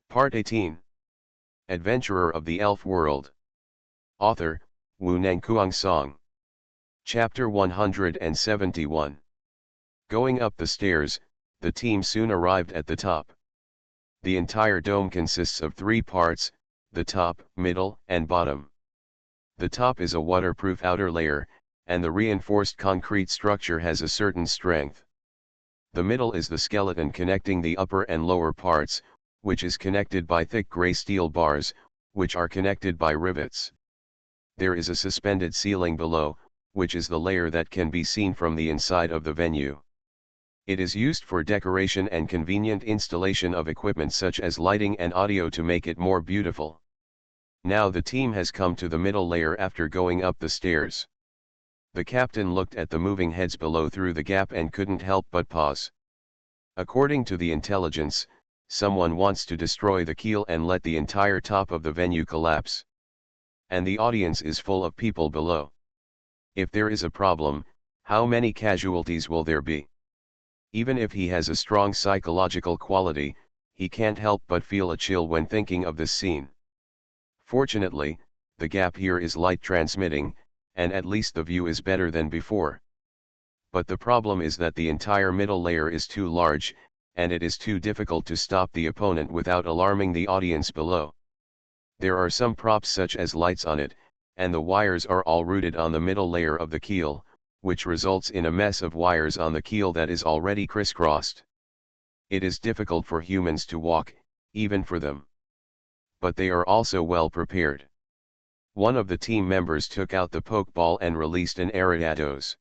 Part 18. Adventurer of the Elf World. Author, Wu Nangkuang Song. Chapter 171. Going up the stairs, the team soon arrived at the top. The entire dome consists of 3 parts, the top, middle, and bottom. The top is a waterproof outer layer, and the reinforced concrete structure has a certain strength. The middle is the skeleton connecting the upper and lower parts, which is connected by thick gray steel bars, which are connected by rivets. There is a suspended ceiling below, which is the layer that can be seen from the inside of the venue. It is used for decoration and convenient installation of equipment such as lighting and audio to make it more beautiful. Now the team has come to the middle layer after going up the stairs. The captain looked at the moving heads below through the gap and couldn't help but pause. According to the intelligence, someone wants to destroy the keel and let the entire top of the venue collapse. And the audience is full of people below. If there is a problem, how many casualties will there be? Even if he has a strong psychological quality, he can't help but feel a chill when thinking of this scene. Fortunately, the gap here is light transmitting, and at least the view is better than before. But the problem is that the entire middle layer is too large, and it is too difficult to stop the opponent without alarming the audience below. There are some props such as lights on it, and the wires are all routed on the middle layer of the keel, which results in a mess of wires on the keel that is already crisscrossed. It is difficult for humans to walk, even for them. But they are also well prepared. One of the team members took out the pokeball and released an Ariados.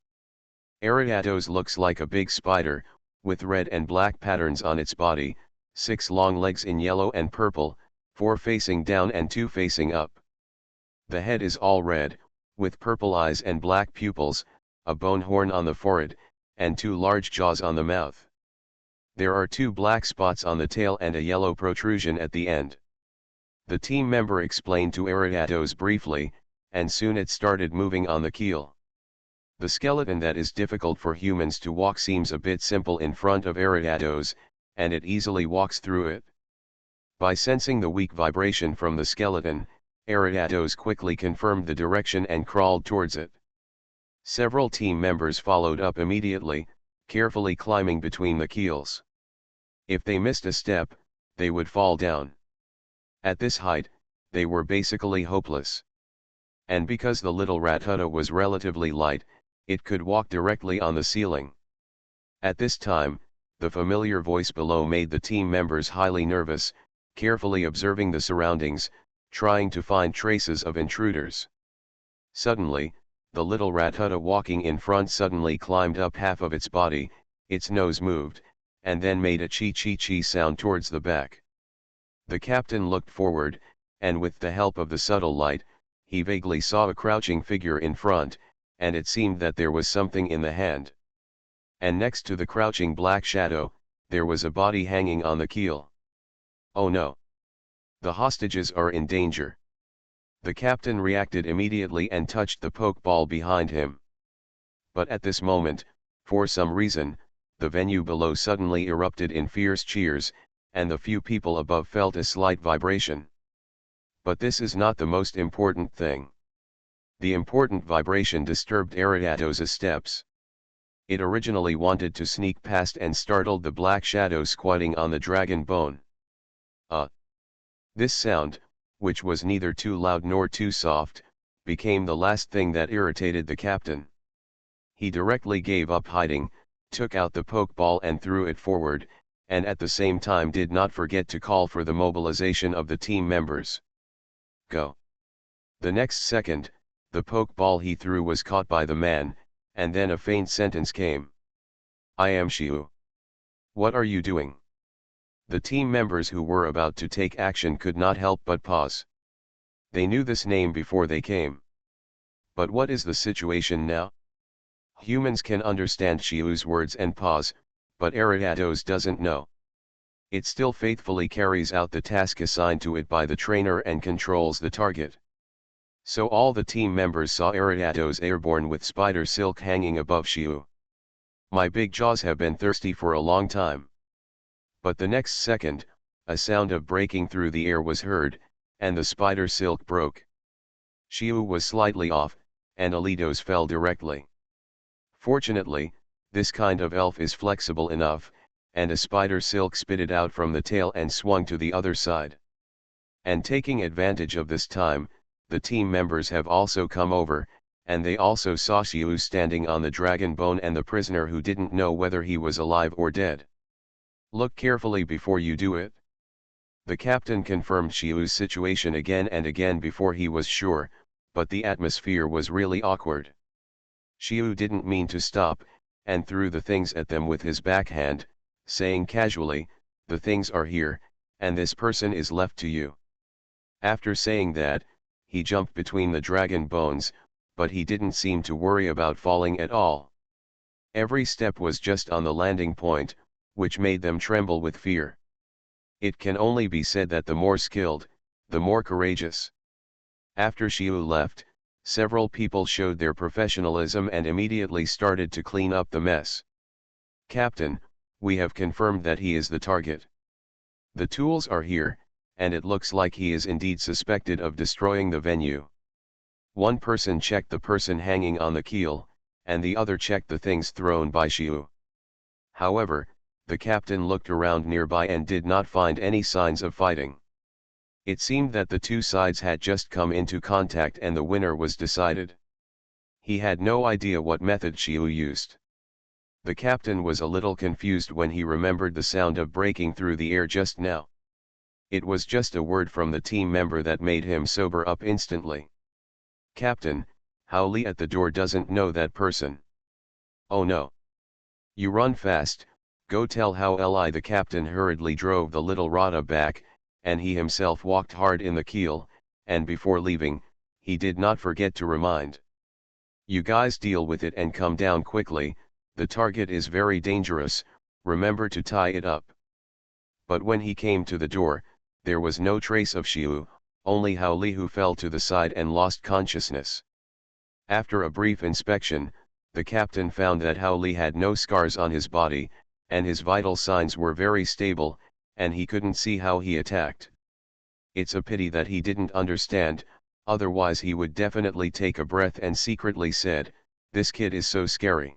Ariados looks like a big spider, with red and black patterns on its body, 6 long legs in yellow and purple, 4 facing down and 2 facing up. The head is all red, with purple eyes and black pupils, a bone horn on the forehead, and 2 large jaws on the mouth. There are 2 black spots on the tail and a yellow protrusion at the end. The team member explained to Ariados briefly, and soon it started moving on the keel. The skeleton that is difficult for humans to walk seems a bit simple in front of Ariados, and it easily walks through it. By sensing the weak vibration from the skeleton, Ariados quickly confirmed the direction and crawled towards it. Several team members followed up immediately, carefully climbing between the keels. If they missed a step, they would fall down. At this height, they were basically hopeless. And because the little Ratutta was relatively light, it could walk directly on the ceiling. At this time, the familiar voice below made the team members highly nervous, carefully observing the surroundings, trying to find traces of intruders. Suddenly, the little Ratutta walking in front suddenly climbed up half of its body, its nose moved, and then made a chee-chee-chee sound towards the back. The captain looked forward, and with the help of the subtle light, he vaguely saw a crouching figure in front, and it seemed that there was something in the hand. And next to the crouching black shadow, there was a body hanging on the keel. Oh no! The hostages are in danger. The captain reacted immediately and touched the pokeball behind him. But at this moment, for some reason, the venue below suddenly erupted in fierce cheers, and the few people above felt a slight vibration. But this is not the most important thing. The important vibration disturbed Ariados' steps. It originally wanted to sneak past and startled the black shadow squatting on the dragon bone. This sound, which was neither too loud nor too soft, became the last thing that irritated the captain. He directly gave up hiding, took out the pokeball and threw it forward, and at the same time did not forget to call for the mobilization of the team members. Go! The next second, the pokeball he threw was caught by the man, and then a faint sentence came. I am Shiu. What are you doing? The team members who were about to take action could not help but pause. They knew this name before they came. But what is the situation now? Humans can understand Shiu's words and pause, but Ariados doesn't know. It still faithfully carries out the task assigned to it by the trainer and controls the target. So all the team members saw Ariados airborne with spider silk hanging above Shiu. My big jaws have been thirsty for a long time. But the next second, a sound of breaking through the air was heard, and the spider silk broke. Xiu was slightly off, and Alitos fell directly. Fortunately, this kind of elf is flexible enough, and a spider silk spitted out from the tail and swung to the other side. And taking advantage of this time, the team members have also come over, and they also saw Xiu standing on the dragon bone and the prisoner who didn't know whether he was alive or dead. Look carefully before you do it. The captain confirmed Xiu's situation again and again before he was sure, but the atmosphere was really awkward. Xiu didn't mean to stop, and threw the things at them with his backhand, saying casually, "The things are here, and this person is left to you." After saying that, he jumped between the dragon bones, but he didn't seem to worry about falling at all. Every step was just on the landing point, which made them tremble with fear. It can only be said that the more skilled, the more courageous. After Xiu left, several people showed their professionalism and immediately started to clean up the mess. "Captain, we have confirmed that he is the target. The tools are here, and it looks like he is indeed suspected of destroying the venue." One person checked the person hanging on the keel, and the other checked the things thrown by Xiu. However, the captain looked around nearby and did not find any signs of fighting. It seemed that the two sides had just come into contact and the winner was decided. He had no idea what method Xiu used. The captain was a little confused when he remembered the sound of breaking through the air just now. It was just a word from the team member that made him sober up instantly. "Captain, Hao Li at the door doesn't know that person." "Oh no. You run fast, go tell Hao Li." The captain hurriedly drove the little Rada back, and he himself walked hard in the keel, and before leaving, he did not forget to remind. "You guys deal with it and come down quickly, the target is very dangerous, remember to tie it up." But when he came to the door, there was no trace of Xiu, only Hao Li, who fell to the side and lost consciousness. After a brief inspection, the captain found that Hao Li had no scars on his body, and his vital signs were very stable, and he couldn't see how he attacked. It's a pity that he didn't understand, otherwise he would definitely take a breath and secretly said, "This kid is so scary."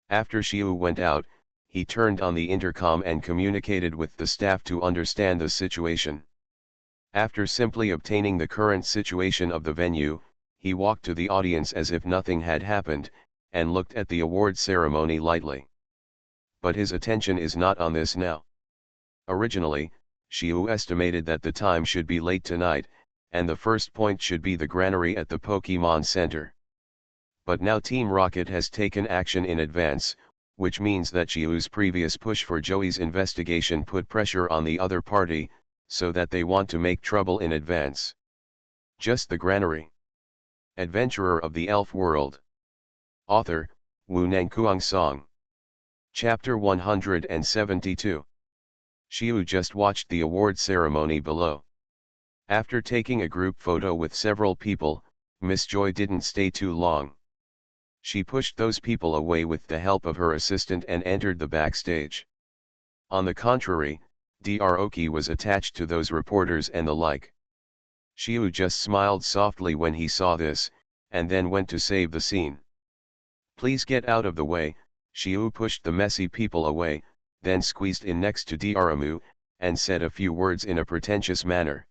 After Xiu went out, he turned on the intercom and communicated with the staff to understand the situation. After simply obtaining the current situation of the venue, he walked to the audience as if nothing had happened, and looked at the award ceremony lightly. But his attention is not on this now. Originally, Xiu estimated that the time should be late tonight, and the first point should be the granary at the Pokemon Center. But now Team Rocket has taken action in advance, which means that Xiu's previous push for Joey's investigation put pressure on the other party, so that they want to make trouble in advance. Just the granary. Adventurer of the Elf World. Author, Wu Nangkuang Song. Chapter 172. Xiu just watched the award ceremony below. After taking a group photo with several people, Miss Joy didn't stay too long. She pushed those people away with the help of her assistant and entered the backstage. On the contrary, Dr. Oki was attached to those reporters and the like. Xiu just smiled softly when he saw this, and then went to save the scene. "Please get out of the way." Xiu pushed the messy people away, then squeezed in next to Dr. and said a few words in a pretentious manner.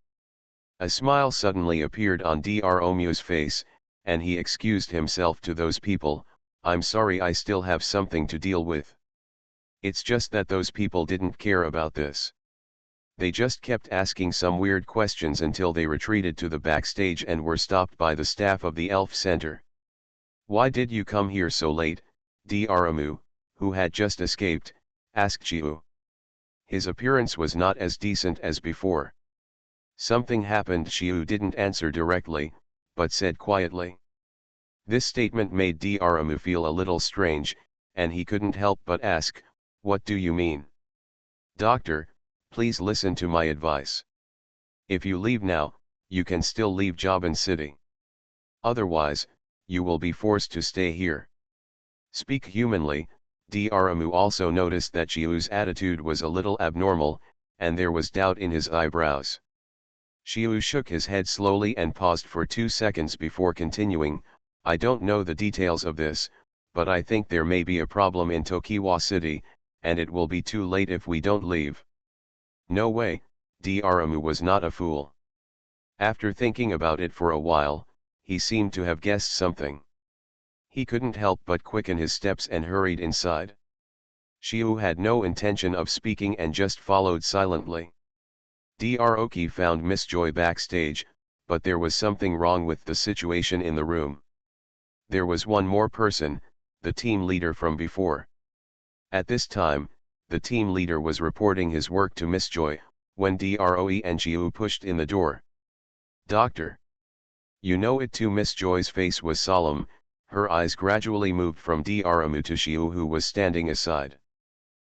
A smile suddenly appeared on Dr. face, and he excused himself to those people. "I'm sorry, I still have something to deal with. It's just that those people didn't care about this. They just kept asking some weird questions until they retreated to the backstage and were stopped by the staff of the Elf Center." "Why did you come here so late?" Dr. who had just escaped, asked Xiu. His appearance was not as decent as before. "Something happened." Xiu didn't answer directly, but said quietly. This statement made Dr. feel a little strange, and he couldn't help but ask, "What do you mean?" "Doctor, please listen to my advice. If you leave now, you can still leave Jaban City. Otherwise, you will be forced to stay here." Speak humanly. Dr. also noticed that Xiu's attitude was a little abnormal, and there was doubt in his eyebrows. Xiu shook his head slowly and paused for 2 seconds before continuing, I don't know the details of this, but I think there may be a problem in Tokiwa City, and it will be too late if we don't leave. No way, Daramu was not a fool. After thinking about it for a while, he seemed to have guessed something. He couldn't help but quicken his steps and hurried inside. Xiu had no intention of speaking and just followed silently. Droki found Miss Joy backstage, but there was something wrong with the situation in the room. There was one more person, the team leader from before. At this time, the team leader was reporting his work to Miss Joy, when Droe and Xiu pushed in the door. Doctor. You know it too. Miss Joy's face was solemn, her eyes gradually moved from Daramu to Xiu, who was standing aside.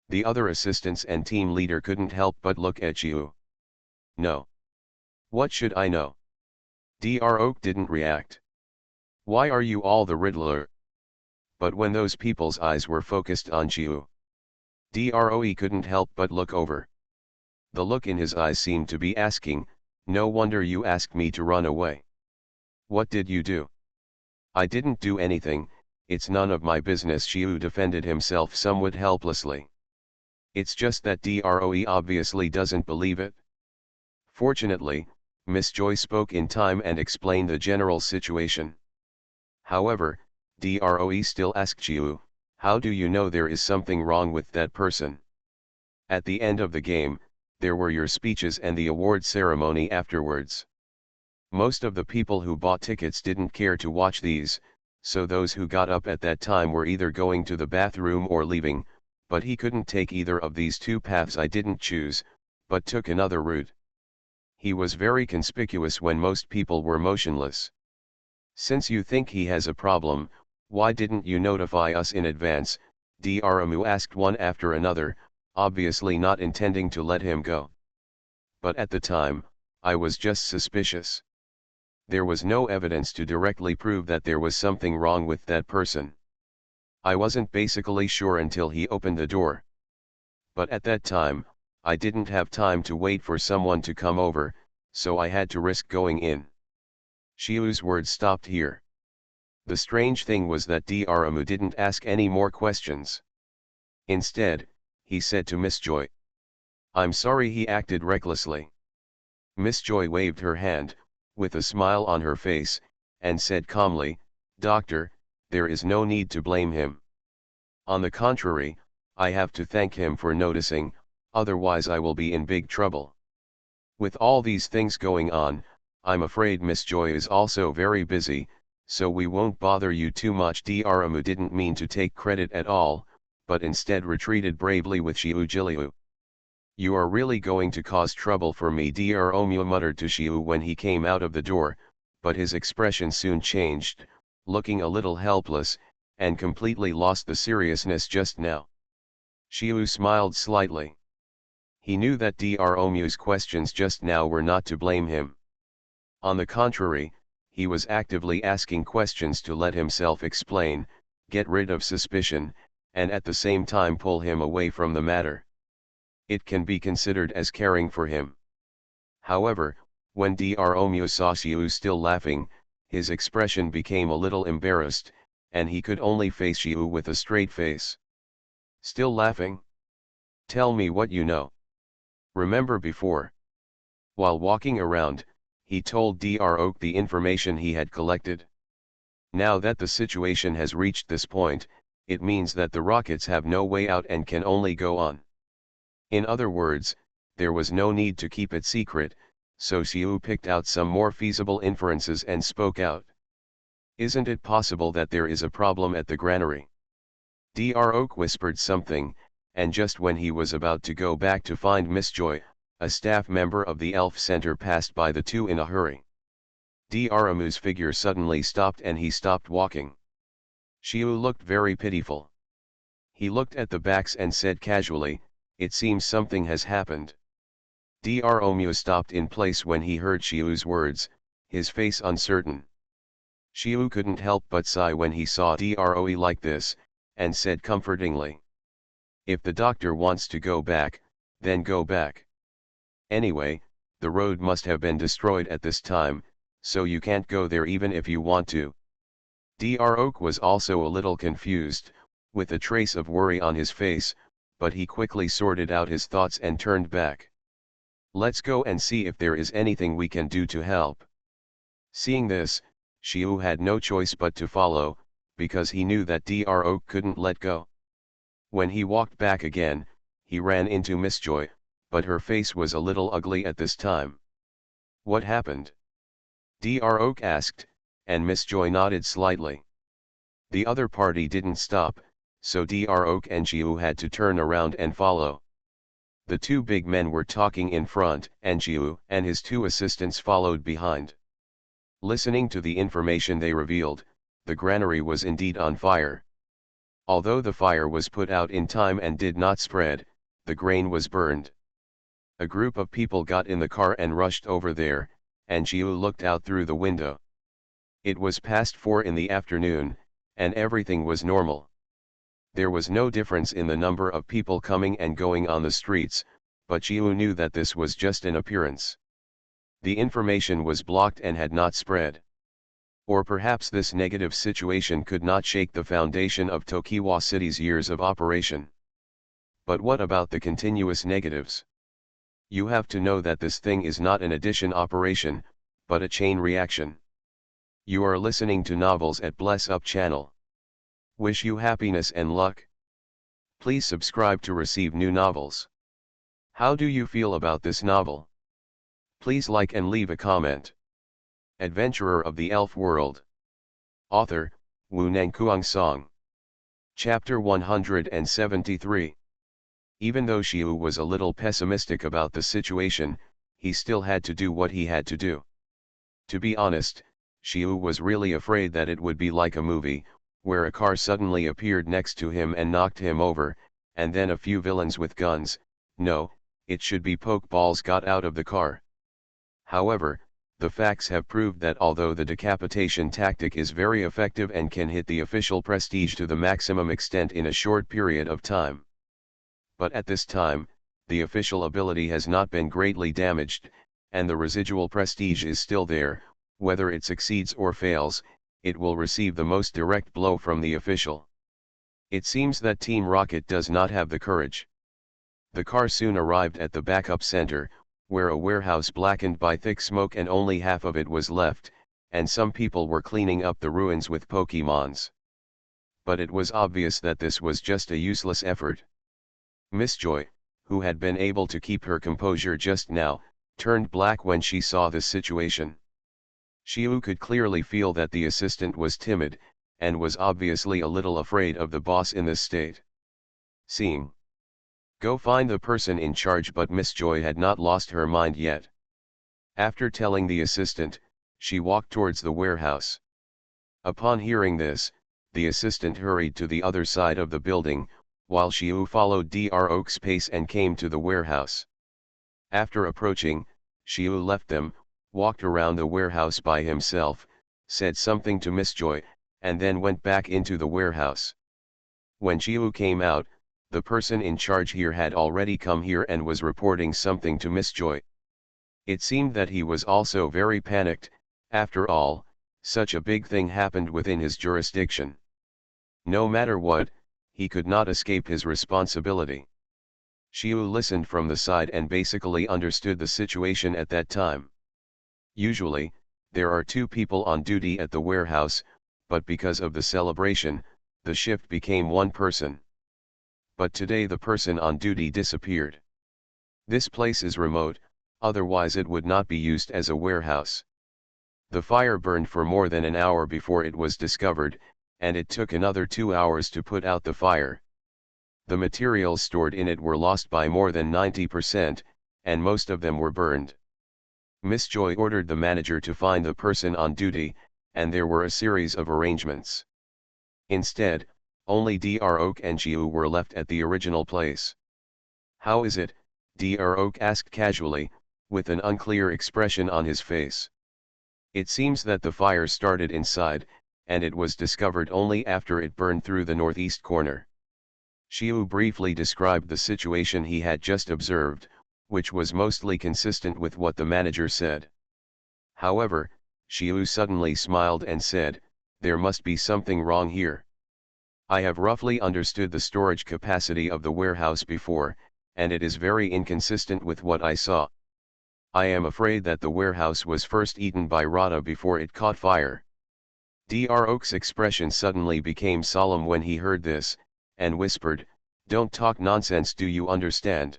The other assistants and team leader couldn't help but look at Xiu. No. What should I know? Droe didn't react. Why are you all the Riddler? But when those people's eyes were focused on Xiu, Droe couldn't help but look over. The look in his eyes seemed to be asking, no wonder you asked me to run away. What did you do? I didn't do anything, it's none of my business. Xiu defended himself somewhat helplessly. It's just that Droe obviously doesn't believe it. Fortunately, Miss Joy spoke in time and explained the general situation. However, Droe still asked Xiu, how do you know there is something wrong with that person? At the end of the game, there were your speeches and the award ceremony afterwards. Most of the people who bought tickets didn't care to watch these, so those who got up at that time were either going to the bathroom or leaving, but he couldn't take either of these two paths. I didn't choose, but took another route. He was very conspicuous when most people were motionless. Since you think he has a problem, why didn't you notify us in advance? Daramu asked one after another, obviously not intending to let him go. But at the time, I was just suspicious. There was no evidence to directly prove that there was something wrong with that person. I wasn't basically sure until he opened the door. But at that time, I didn't have time to wait for someone to come over, so I had to risk going in. Xiu's words stopped here. The strange thing was that Daramu didn't ask any more questions. Instead, he said to Miss Joy, I'm sorry he acted recklessly. Miss Joy waved her hand, with a smile on her face, and said calmly, Doctor, there is no need to blame him. On the contrary, I have to thank him for noticing, otherwise I will be in big trouble. With all these things going on, I'm afraid Miss Joy is also very busy, so we won't bother you too much. Daramu didn't mean to take credit at all, but instead retreated bravely with Xiu Jiliu. You are really going to cause trouble for me, Daramu muttered to Xiu when he came out of the door, but his expression soon changed, looking a little helpless, and completely lost the seriousness just now. Xiu smiled slightly. He knew that Daramu's questions just now were not to blame him. On the contrary, he was actively asking questions to let himself explain, get rid of suspicion, and at the same time pull him away from the matter. It can be considered as caring for him. However, when Daramu saw Xiu still laughing, his expression became a little embarrassed, and he could only face Xiu with a straight face. Still laughing? Tell me what you know. Remember before? While walking around, he told Droe the information he had collected. Now that the situation has reached this point, it means that the rockets have no way out and can only go on. In other words, there was no need to keep it secret, so Xiu picked out some more feasible inferences and spoke out. Isn't it possible that there is a problem at the granary? Droe whispered something, and just when he was about to go back to find Miss Joy, a staff member of the Elf Center passed by the two in a hurry. Daramu's figure suddenly stopped and he stopped walking. Xiu looked very pitiful. He looked at the backs and said casually, it seems something has happened. Daramu stopped in place when he heard Xiu's words, his face uncertain. Xiu couldn't help but sigh when he saw Droe like this, and said comfortingly, if the doctor wants to go back, then go back. Anyway, the road must have been destroyed at this time, so you can't go there even if you want to. Dr. Oak was also a little confused, with a trace of worry on his face, but he quickly sorted out his thoughts and turned back. Let's go and see if there is anything we can do to help. Seeing this, Shiu had no choice but to follow, because he knew that Dr. Oak couldn't let go. When he walked back again, he ran into Miss Joy, but her face was a little ugly at this time. What happened? Dr. Oak asked, and Miss Joy nodded slightly. The other party didn't stop, so Dr. Oak and Shiu had to turn around and follow. The two big men were talking in front, and Shiu and his two assistants followed behind. Listening to the information they revealed, the granary was indeed on fire. Although the fire was put out in time and did not spread, the grain was burned. A group of people got in the car and rushed over there, and Shiu looked out through the window. It was past 4 in the afternoon, and everything was normal. There was no difference in the number of people coming and going on the streets, but Shiu knew that this was just an appearance. The information was blocked and had not spread. Or perhaps this negative situation could not shake the foundation of Tokiwa City's years of operation. But what about the continuous negatives? You have to know that this thing is not an addition operation, but a chain reaction. You are listening to Novels at Bless Up channel. Wish you happiness and luck. Please subscribe to receive new novels. How do you feel about this novel? Please like and leave a comment. Adventurer of the Elf World. Author, Wu Nangkuang Song. Chapter 173. Even though Shiu was a little pessimistic about the situation, he still had to do what he had to do. To be honest, Shiu was really afraid that it would be like a movie, where a car suddenly appeared next to him and knocked him over, and then a few villains with guns. No, it should be pokeballs got out of the car. However, the facts have proved that although the decapitation tactic is very effective and can hit the official prestige to the maximum extent in a short period of time. But at this time, the official ability has not been greatly damaged, and the residual prestige is still there. Whether it succeeds or fails, it will receive the most direct blow from the official. It seems that Team Rocket does not have the courage. The car soon arrived at the backup center, where a warehouse blackened by thick smoke and only half of it was left, and some people were cleaning up the ruins with Pokemons. But it was obvious that this was just a useless effort. Miss Joy, who had been able to keep her composure just now, turned black when she saw this situation. Shiu could clearly feel that the assistant was timid, and was obviously a little afraid of the boss in this state. Seeing. Go find the person in charge, but Miss Joy had not lost her mind yet. After telling the assistant, she walked towards the warehouse. Upon hearing this, the assistant hurried to the other side of the building, while Shiu followed Dr. Oak's pace and came to the warehouse. After approaching, Shiu left them, walked around the warehouse by himself, said something to Miss Joy, and then went back into the warehouse. When Shiu came out, the person in charge here had already come here and was reporting something to Miss Joy. It seemed that he was also very panicked. After all, such a big thing happened within his jurisdiction. No matter what, he could not escape his responsibility. Shiu listened from the side and basically understood the situation at that time. Usually, there are 2 people on duty at the warehouse, but because of the celebration, the shift became 1 person. But today the person on duty disappeared. This place is remote, otherwise it would not be used as a warehouse. The fire burned for more than an hour before it was discovered, and it took another 2 hours to put out the fire. The materials stored in it were lost by more than 90%, and most of them were burned. Miss Joy ordered the manager to find the person on duty, and there were a series of arrangements. Instead, only Dr. Oak and Shiu were left at the original place. How is it? Dr. Oak asked casually, with an unclear expression on his face. It seems that the fire started inside, and it was discovered only after it burned through the northeast corner. Shiu briefly described the situation he had just observed, which was mostly consistent with what the manager said. However, Xiu suddenly smiled and said, "There must be something wrong here. I have roughly understood the storage capacity of the warehouse before, and it is very inconsistent with what I saw. I am afraid that the warehouse was first eaten by Rada before it caught fire." Dr. Oak's expression suddenly became solemn when he heard this, and whispered, "Don't talk nonsense, do you understand?"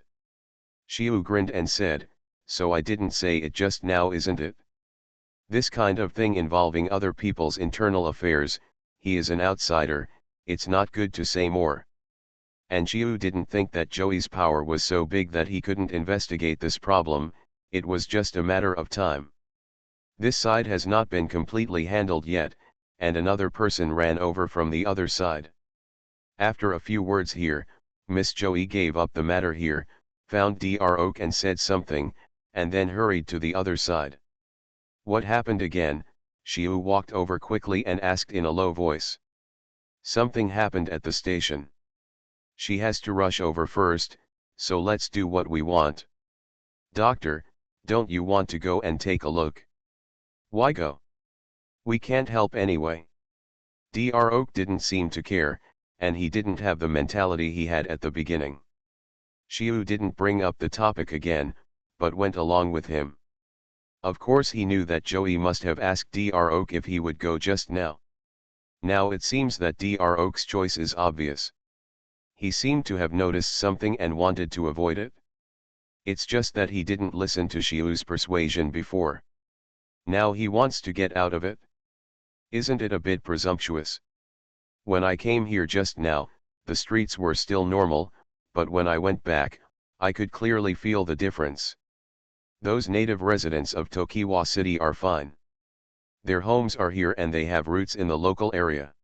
Xiu grinned and said, "So I didn't say it just now, isn't it? This kind of thing involving other people's internal affairs, he is an outsider, it's not good to say more." And Xiu didn't think that Joey's power was so big that he couldn't investigate this problem, it was just a matter of time. This side has not been completely handled yet, and another person ran over from the other side. After a few words here, Miss Joey gave up the matter here, found Dr. Oak and said something, and then hurried to the other side. "What happened again?" Xiu walked over quickly and asked in a low voice. "Something happened at the station. She has to rush over first, so let's do what we want." "Doctor, don't you want to go and take a look?" "Why go? We can't help anyway." Dr. Oak didn't seem to care, and he didn't have the mentality he had at the beginning. Xiu didn't bring up the topic again, but went along with him. Of course he knew that Joey must have asked Dr. Oak if he would go just now. Now it seems that Dr. Oak's choice is obvious. He seemed to have noticed something and wanted to avoid it. It's just that he didn't listen to Xiu's persuasion before. Now he wants to get out of it? Isn't it a bit presumptuous? When I came here just now, the streets were still normal, but when I went back, I could clearly feel the difference. Those native residents of Tokiwa City are fine. Their homes are here and they have roots in the local area.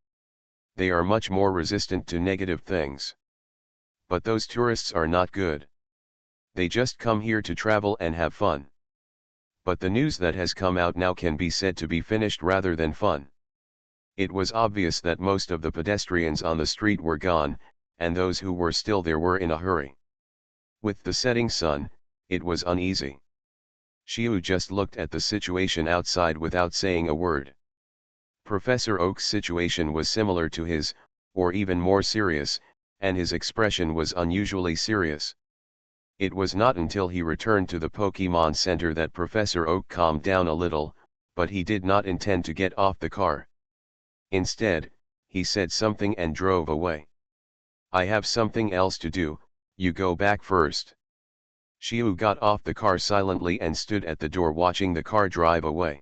They are much more resistant to negative things. But those tourists are not good. They just come here to travel and have fun. But the news that has come out now can be said to be finished rather than fun. It was obvious that most of the pedestrians on the street were gone, and those who were still there were in a hurry. With the setting sun, it was uneasy. Xiu just looked at the situation outside without saying a word. Professor Oak's situation was similar to his, or even more serious, and his expression was unusually serious. It was not until he returned to the Pokemon Center that Professor Oak calmed down a little, but he did not intend to get off the car. Instead, he said something and drove away. "I have something else to do, you go back first." Xiu got off the car silently and stood at the door watching the car drive away.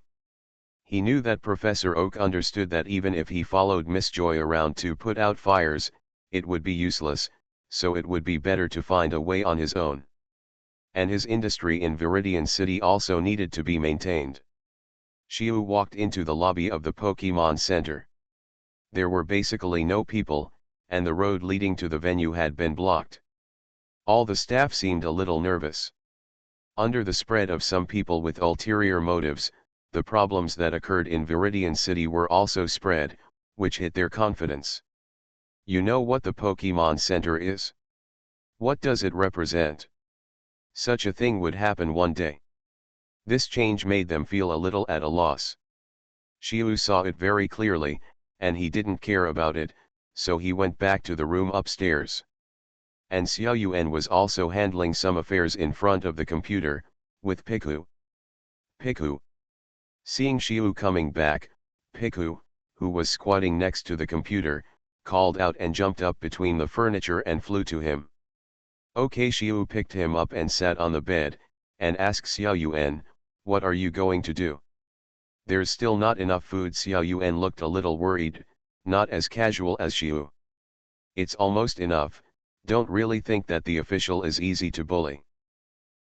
He knew that Professor Oak understood that even if he followed Miss Joy around to put out fires, it would be useless, so it would be better to find a way on his own. And his industry in Viridian City also needed to be maintained. Xiu walked into the lobby of the Pokemon Center. There were basically no people, and the road leading to the venue had been blocked. All the staff seemed a little nervous. Under the spread of some people with ulterior motives, the problems that occurred in Viridian City were also spread, which hit their confidence. You know what the Pokemon Center is? What does it represent? Such a thing would happen one day. This change made them feel a little at a loss. Xiu saw it very clearly, and he didn't care about it, so he went back to the room upstairs. And Xiao Yuan was also handling some affairs in front of the computer, with Piku. Piku. Seeing Xiu coming back, Piku, who was squatting next to the computer, called out and jumped up between the furniture and flew to him. Okay, Xiu picked him up and sat on the bed, and asked Xiao Yuan, "What are you going to do?" "There's still not enough food." Xiao Yuan looked a little worried, not as casual as Xiu. "It's almost enough. Don't really think that the official is easy to bully.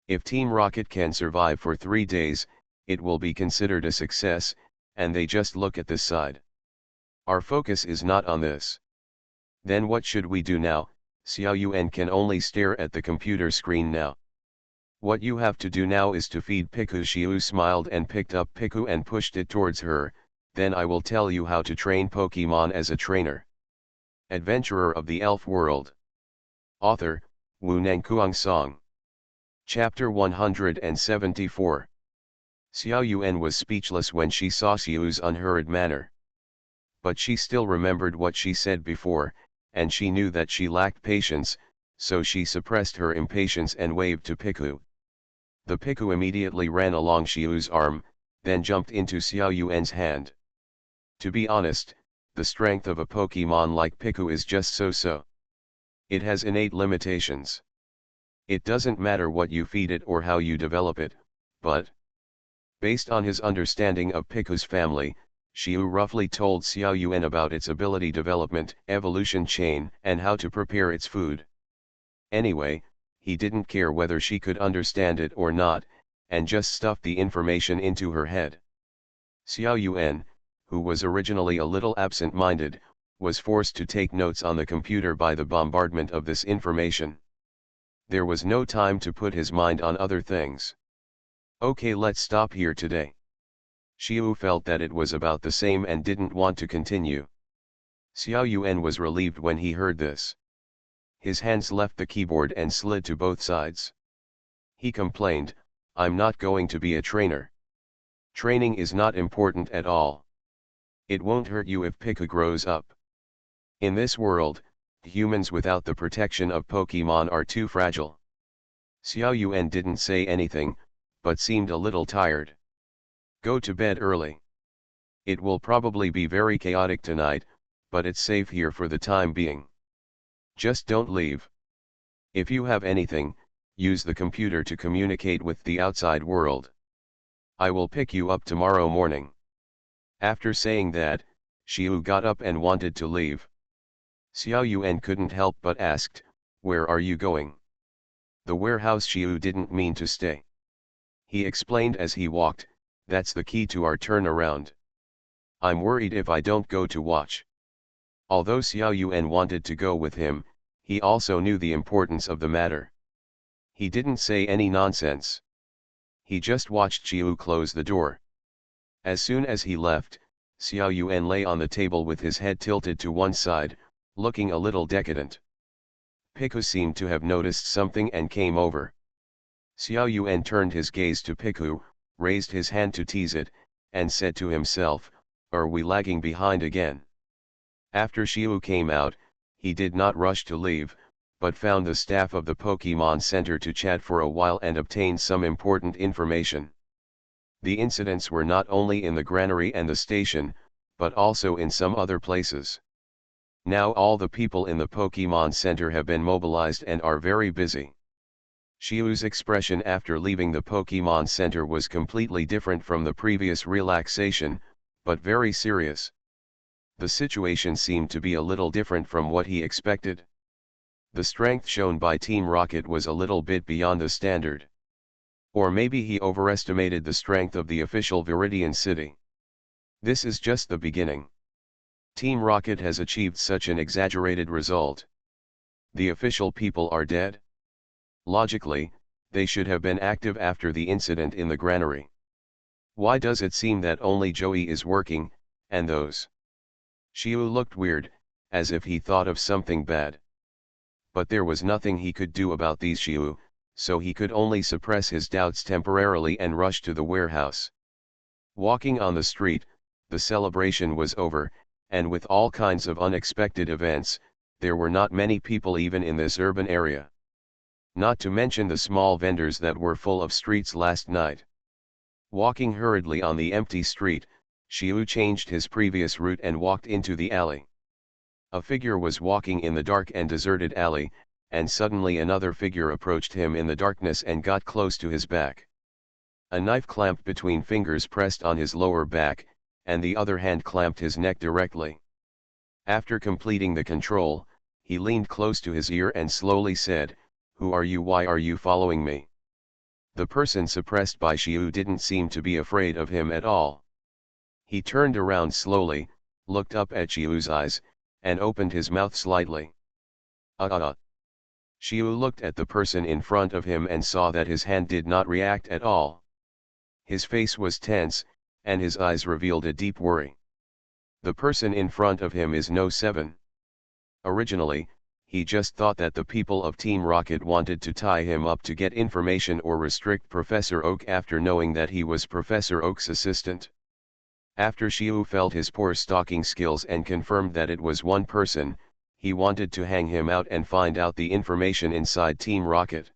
If Team Rocket can survive for 3 days, it will be considered a success, and they just look at this side. Our focus is not on this." "Then what should we do now?" Xiao Yuan can only stare at the computer screen now. "What you have to do now is to feed Piku." Xiu smiled and picked up Piku and pushed it towards her. "Then I will tell you how to train Pokemon as a trainer." Adventurer of the Elf World. Author, Wu Nangkuang Song. Chapter 174. Xiao Yuan was speechless when she saw Xiu's unhurried manner. But she still remembered what she said before, and she knew that she lacked patience, so she suppressed her impatience and waved to Piku. The Piku immediately ran along Xiu's arm, then jumped into Xiao Yuan's hand. To be honest, the strength of a Pokemon like Piku is just so-so. It has innate limitations. It doesn't matter what you feed it or how you develop it, but based on his understanding of Piku's family, Xiu roughly told Xiao Yuan about its ability development, evolution chain, and how to prepare its food. Anyway, he didn't care whether she could understand it or not, and just stuffed the information into her head. Xiao Yuan, who was originally a little absent-minded, was forced to take notes on the computer by the bombardment of this information. There was no time to put his mind on other things. Okay, let's stop here today. Xiu felt that it was about the same and didn't want to continue. Xiao Yuan was relieved when he heard this. His hands left the keyboard and slid to both sides. He complained, "I'm not going to be a trainer. Training is not important at all. It won't hurt you if Piku grows up. In this world, humans without the protection of Pokemon are too fragile." Xiao Yuan didn't say anything, but seemed a little tired. "Go to bed early. It will probably be very chaotic tonight, but it's safe here for the time being. Just don't leave. If you have anything, use the computer to communicate with the outside world. I will pick you up tomorrow morning." After saying that, Xiu got up and wanted to leave. Xiao Yuan couldn't help but asked, "Where are you going?" "The warehouse." Xiu didn't mean to stay. He explained as he walked, "That's the key to our turnaround. I'm worried if I don't go to watch." Although Xiao Yuan wanted to go with him, he also knew the importance of the matter. He didn't say any nonsense. He just watched Xiu close the door. As soon as he left, Xiao Yuan lay on the table with his head tilted to one side, looking a little decadent. Piku seemed to have noticed something and came over. Xiao Yuan turned his gaze to Piku, raised his hand to tease it, and said to himself, "Are we lagging behind again?" After Xiu came out, he did not rush to leave, but found the staff of the Pokemon Center to chat for a while and obtain some important information. The incidents were not only in the granary and the station, but also in some other places. Now all the people in the Pokemon Center have been mobilized and are very busy. Xiu's expression after leaving the Pokemon Center was completely different from the previous relaxation, but very serious. The situation seemed to be a little different from what he expected. The strength shown by Team Rocket was a little bit beyond the standard. Or maybe he overestimated the strength of the official Viridian City. This is just the beginning. Team Rocket has achieved such an exaggerated result. The official people are dead? Logically, they should have been active after the incident in the granary. Why does it seem that only Joey is working, and those? Xiu looked weird, as if he thought of something bad. But there was nothing he could do about these Xiu, so he could only suppress his doubts temporarily and rush to the warehouse. Walking on the street, the celebration was over, and with all kinds of unexpected events, there were not many people even in this urban area. Not to mention the small vendors that were full of streets last night. Walking hurriedly on the empty street, Xiu changed his previous route and walked into the alley. A figure was walking in the dark and deserted alley, and suddenly another figure approached him in the darkness and got close to his back. A knife clamped between fingers pressed on his lower back, and the other hand clamped his neck directly. After completing the control, he leaned close to his ear and slowly said, "Who are you? Why are you following me?" The person suppressed by Xiu didn't seem to be afraid of him at all. He turned around slowly, looked up at Xiu's eyes, and opened his mouth slightly. Xiu looked at the person in front of him and saw that his hand did not react at all. His face was tense, and his eyes revealed a deep worry. The person in front of him is No 7. Originally, he just thought that the people of Team Rocket wanted to tie him up to get information or restrict Professor Oak after knowing that he was Professor Oak's assistant. After Xiu felt his poor stalking skills and confirmed that it was one person, he wanted to hang him out and find out the information inside Team Rocket.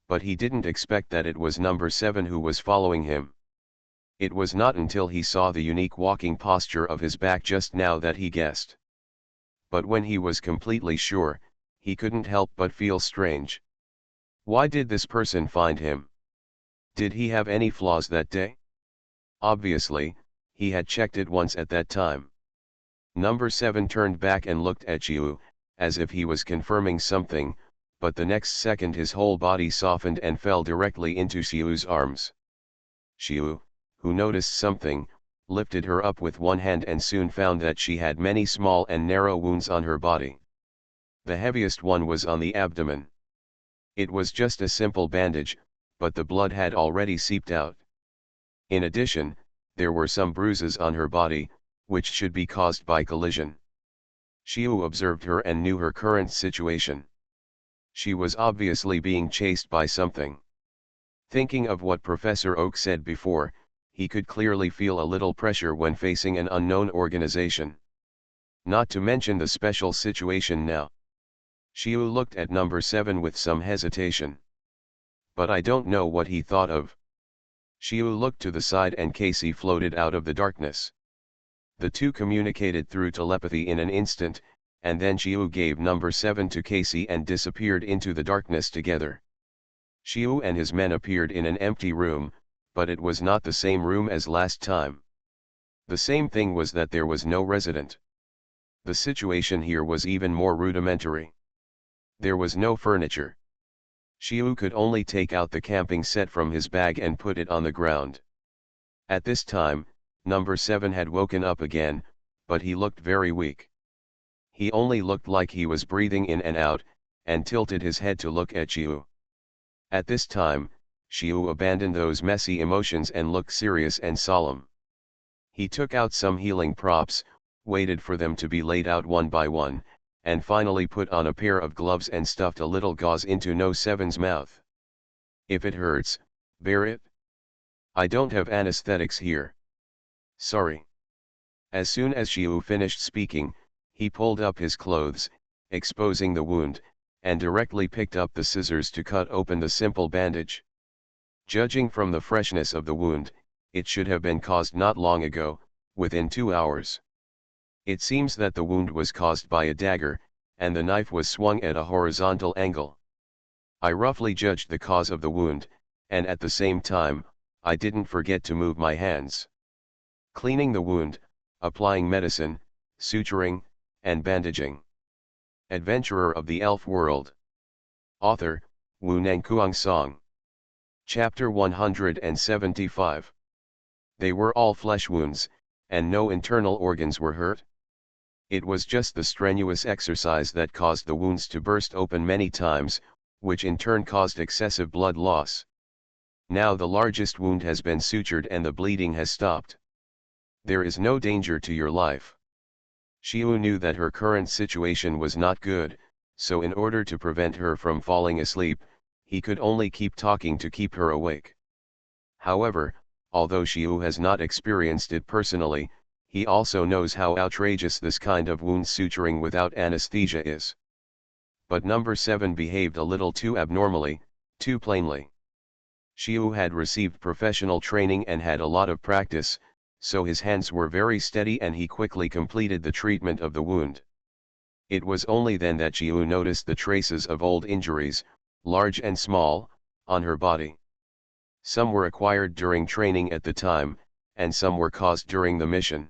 But he didn't expect that it was number 7 who was following him. It was not until he saw the unique walking posture of his back just now that he guessed. But when he was completely sure, he couldn't help but feel strange. Why did this person find him? Did he have any flaws that day? Obviously, he had checked it once at that time. Number 7 turned back and looked at Xiu, as if he was confirming something, but the next second his whole body softened and fell directly into Xiu's arms. Xiu, who noticed something, lifted her up with one hand and soon found that she had many small and narrow wounds on her body. The heaviest one was on the abdomen. It was just a simple bandage, but the blood had already seeped out. In addition, there were some bruises on her body, which should be caused by collision. Xiu observed her and knew her current situation. She was obviously being chased by something. Thinking of what Professor Oak said before, he could clearly feel a little pressure when facing an unknown organization. Not to mention the special situation now. Xiu looked at number 7 with some hesitation. But I don't know what he thought of. Xiu looked to the side and Casey floated out of the darkness. The two communicated through telepathy in an instant, and then Xiu gave number 7 to Casey and disappeared into the darkness together. Xiu and his men appeared in an empty room, but it was not the same room as last time. The same thing was that there was no resident. The situation here was even more rudimentary. There was no furniture. Xiu could only take out the camping set from his bag and put it on the ground. At this time, number 7 had woken up again, but he looked very weak. He only looked like he was breathing in and out, and tilted his head to look at Xiu. At this time, Xiu abandoned those messy emotions and looked serious and solemn. He took out some healing props, waited for them to be laid out one by one, and finally put on a pair of gloves and stuffed a little gauze into No 7's mouth. If it hurts, bear it. I don't have anesthetics here. Sorry. As soon as Xiu finished speaking, he pulled up his clothes, exposing the wound, and directly picked up the scissors to cut open the simple bandage. Judging from the freshness of the wound, it should have been caused not long ago, within 2 hours. It seems that the wound was caused by a dagger, and the knife was swung at a horizontal angle. I roughly judged the cause of the wound, and at the same time, I didn't forget to move my hands. Cleaning the wound, applying medicine, suturing, and bandaging. Adventurer of the Elf World. Author, Wu Nangkuang Song. Chapter 175. They were all flesh wounds, and no internal organs were hurt. It was just the strenuous exercise that caused the wounds to burst open many times, which in turn caused excessive blood loss. Now the largest wound has been sutured and the bleeding has stopped. There is no danger to your life. Xiu knew that her current situation was not good, so in order to prevent her from falling asleep, he could only keep talking to keep her awake. However, although Xiu has not experienced it personally, he also knows how outrageous this kind of wound suturing without anesthesia is. But number 7 behaved a little too abnormally, too plainly. Xiu had received professional training and had a lot of practice, so his hands were very steady and he quickly completed the treatment of the wound. It was only then that Xiu noticed the traces of old injuries, large and small, on her body. Some were acquired during training at the time, and some were caused during the mission.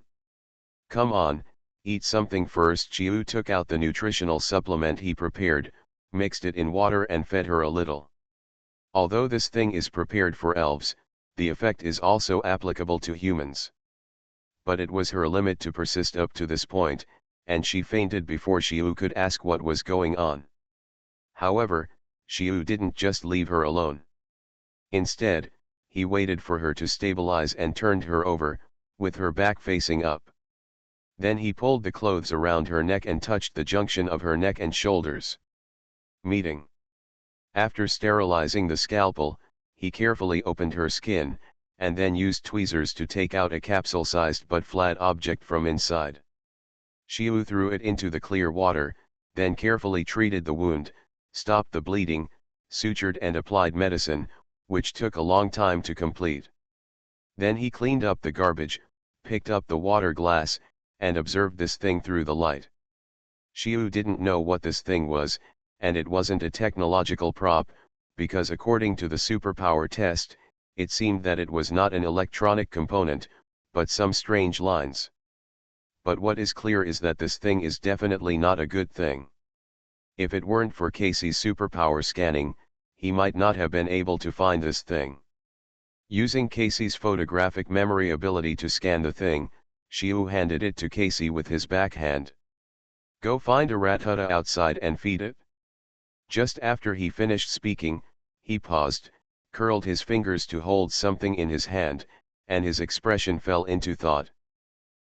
Come on, eat something first. Xiu took out the nutritional supplement he prepared, mixed it in water and fed her a little. Although this thing is prepared for elves, the effect is also applicable to humans. But it was her limit to persist up to this point, and she fainted before Xiu could ask what was going on. However, Xiu didn't just leave her alone. Instead, he waited for her to stabilize and turned her over, with her back facing up. Then he pulled the clothes around her neck and touched the junction of her neck and shoulders. Meeting. After sterilizing the scalpel, he carefully opened her skin, and then used tweezers to take out a capsule-sized but flat object from inside. Xiu threw it into the clear water, then carefully treated the wound, stopped the bleeding, sutured and applied medicine, which took a long time to complete. Then he cleaned up the garbage, picked up the water glass, and observed this thing through the light. Xiu didn't know what this thing was, and it wasn't a technological prop, because according to the superpower test, it seemed that it was not an electronic component, but some strange lines. But what is clear is that this thing is definitely not a good thing. If it weren't for Casey's superpower scanning, he might not have been able to find this thing. Using Casey's photographic memory ability to scan the thing, Xiu handed it to Casey with his backhand. Go find a rattata outside and feed it. Just after he finished speaking, he paused, curled his fingers to hold something in his hand, and his expression fell into thought.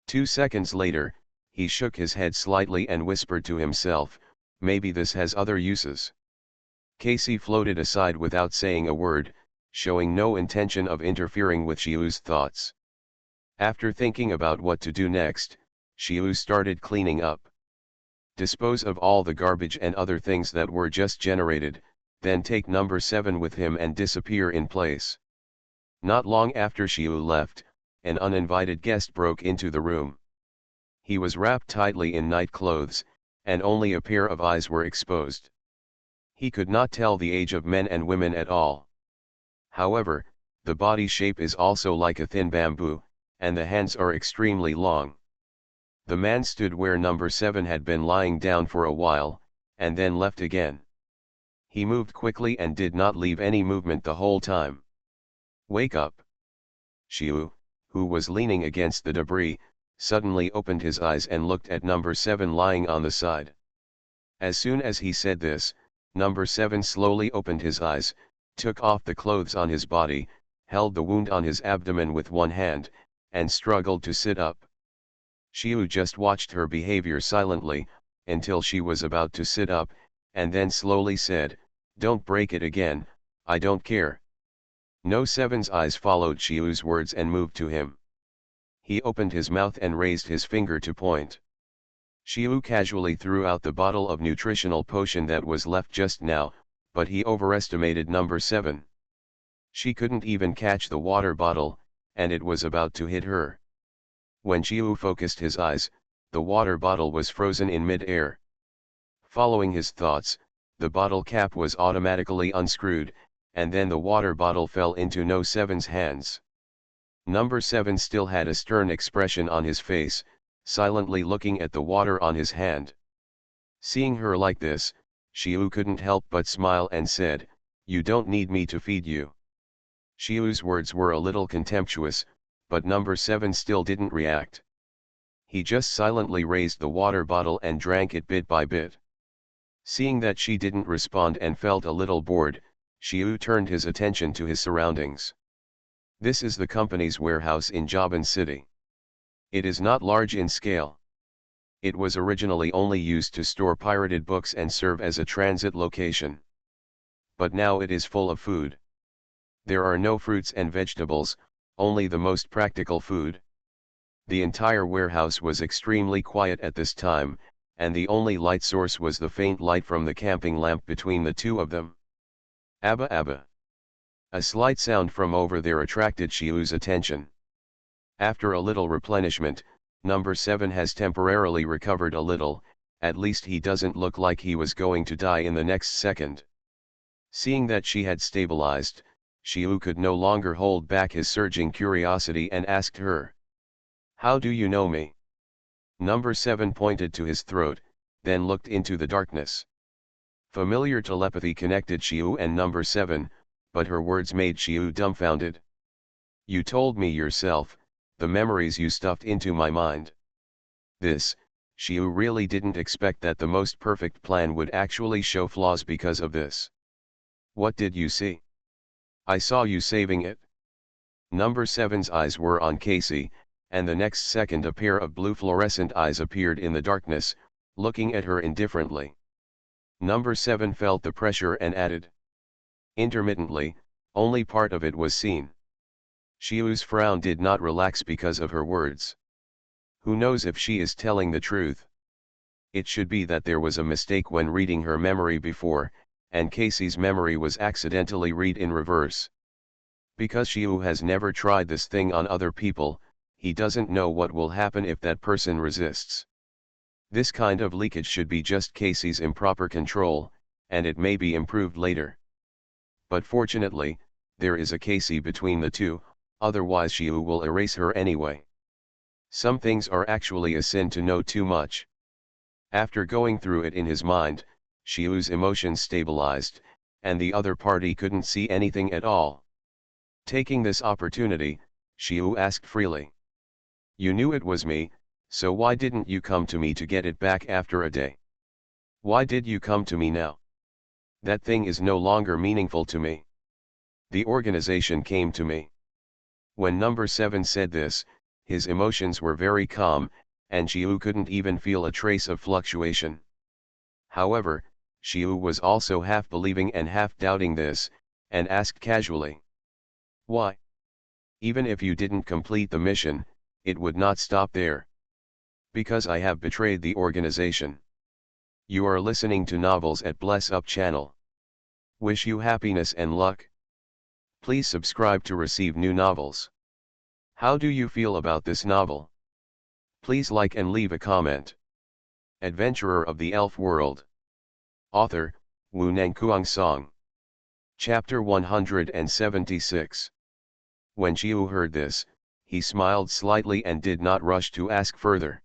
2 seconds later, he shook his head slightly and whispered to himself, maybe this has other uses. Casey floated aside without saying a word, showing no intention of interfering with Xiu's thoughts. After thinking about what to do next, Xiu started cleaning up. Dispose of all the garbage and other things that were just generated, then take number 7 with him and disappear in place. Not long after Xiu left, an uninvited guest broke into the room. He was wrapped tightly in night clothes, and only a pair of eyes were exposed. He could not tell the age of men and women at all. However, the body shape is also like a thin bamboo, and the hands are extremely long. The man stood where number 7 had been lying down for a while, and then left again. He moved quickly and did not leave any movement the whole time. Wake up! Xiu, who was leaning against the debris, suddenly opened his eyes and looked at number 7 lying on the side. As soon as he said this, number 7 slowly opened his eyes, took off the clothes on his body, held the wound on his abdomen with one hand, and struggled to sit up. Xiu just watched her behavior silently, until she was about to sit up, and then slowly said, "Don't break it again, I don't care." No 7's eyes followed Xiu's words and moved to him. He opened his mouth and raised his finger to point. Xiu casually threw out the bottle of nutritional potion that was left just now, but he overestimated number 7. She couldn't even catch the water bottle, and it was about to hit her. When Xiu focused his eyes, the water bottle was frozen in mid-air. Following his thoughts, the bottle cap was automatically unscrewed, and then the water bottle fell into no 7's hands. Number 7 still had a stern expression on his face, silently looking at the water on his hand. Seeing her like this, Xiu couldn't help but smile and said, "You don't need me to feed you." Xiu's words were a little contemptuous, but number 7 still didn't react. He just silently raised the water bottle and drank it bit by bit. Seeing that she didn't respond and felt a little bored, Xiu turned his attention to his surroundings. This is the company's warehouse in Jaban City. It is not large in scale. It was originally only used to store pirated books and serve as a transit location. But now it is full of food. There are no fruits and vegetables, only the most practical food. The entire warehouse was extremely quiet at this time, and the only light source was the faint light from the camping lamp between the two of them. Abba Abba. A slight sound from over there attracted Xiu's attention. After a little replenishment, number 7 has temporarily recovered a little, at least he doesn't look like he was going to die in the next second. Seeing that she had stabilized, Xiu could no longer hold back his surging curiosity and asked her, "How do you know me?" Number 7 pointed to his throat, then looked into the darkness. Familiar telepathy connected Xiu and number 7, but her words made Xiu dumbfounded. "You told me yourself, the memories you stuffed into my mind." This, Xiu really didn't expect that the most perfect plan would actually show flaws because of this. "What did you see?" "I saw you saving it." Number 7's eyes were on Casey, and the next second a pair of blue fluorescent eyes appeared in the darkness, looking at her indifferently. Number 7 felt the pressure and added. Intermittently, only part of it was seen. Xiu's frown did not relax because of her words. Who knows if she is telling the truth? It should be that there was a mistake when reading her memory before, and Casey's memory was accidentally read in reverse. Because Xiu has never tried this thing on other people, he doesn't know what will happen if that person resists. This kind of leakage should be just Casey's improper control, and it may be improved later. But fortunately, there is a Casey between the two, otherwise Xiu will erase her anyway. Some things are actually a sin to know too much. After going through it in his mind, Xiu's emotions stabilized, and the other party couldn't see anything at all. Taking this opportunity, Xiu asked freely. You knew it was me, so why didn't you come to me to get it back after a day? Why did you come to me now? That thing is no longer meaningful to me. The organization came to me. When number 7 said this, his emotions were very calm, and Xiu couldn't even feel a trace of fluctuation. However, Xiu was also half believing and half doubting this, and asked casually. Why? Even if you didn't complete the mission, it would not stop there. Because I have betrayed the organization. You are listening to novels at Bless Up channel. Wish you happiness and luck. Please subscribe to receive new novels. How do you feel about this novel? Please like and leave a comment. Adventurer of the Elf World. Author, Wu Nangkuang Song. Chapter 176. When Xiu heard this, he smiled slightly and did not rush to ask further.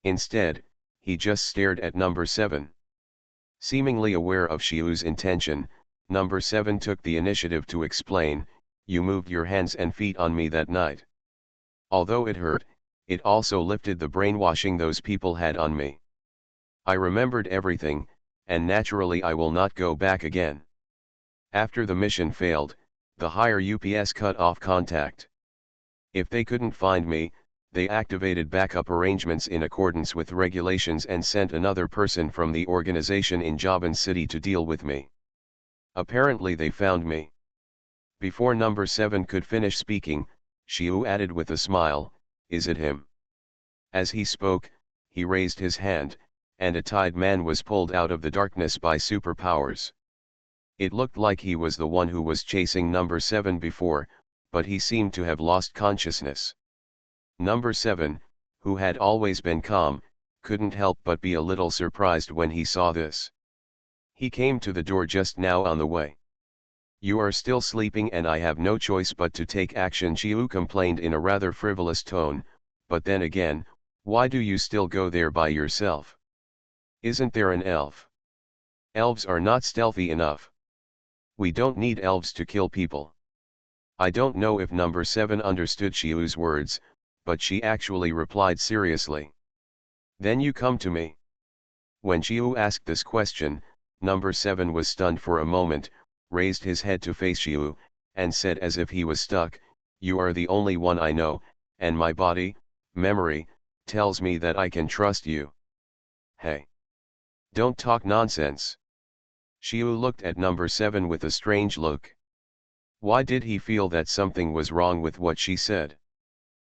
Instead, he just stared at number 7. Seemingly aware of Xiu's intention, number 7 took the initiative to explain, you moved your hands and feet on me that night. Although it hurt, it also lifted the brainwashing those people had on me. I remembered everything, and naturally I will not go back again. After the mission failed, the higher UPS cut off contact. If they couldn't find me, they activated backup arrangements in accordance with regulations and sent another person from the organization in Javan City to deal with me. Apparently they found me. Before number 7 could finish speaking, Xiu added with a smile, is it him? As he spoke, he raised his hand, and a tied man was pulled out of the darkness by superpowers. It looked like he was the one who was chasing number 7 before, but he seemed to have lost consciousness. Number 7, who had always been calm, couldn't help but be a little surprised when he saw this. He came to the door just now on the way. You are still sleeping and I have no choice but to take action, Xiu complained in a rather frivolous tone, but then again, why do you still go there by yourself? Isn't there an elf? Elves are not stealthy enough. We don't need elves to kill people. I don't know if number 7 understood Xiu's words, but she actually replied seriously. Then you come to me. When Xiu asked this question, number 7 was stunned for a moment, raised his head to face Xiu, and said as if he was stuck, you are the only one I know, and my body, memory, tells me that I can trust you. Hey! Don't talk nonsense. Xiu looked at number 7 with a strange look. Why did he feel that something was wrong with what she said?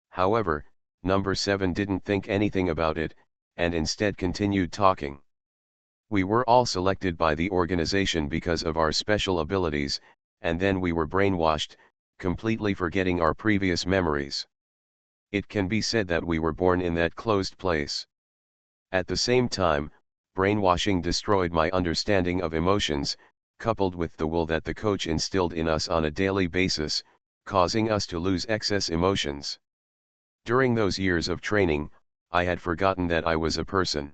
However, number 7 didn't think anything about it, and instead continued talking. We were all selected by the organization because of our special abilities, and then we were brainwashed, completely forgetting our previous memories. It can be said that we were born in that closed place. At the same time, brainwashing destroyed my understanding of emotions, coupled with the will that the coach instilled in us on a daily basis, causing us to lose excess emotions. During those years of training, I had forgotten that I was a person.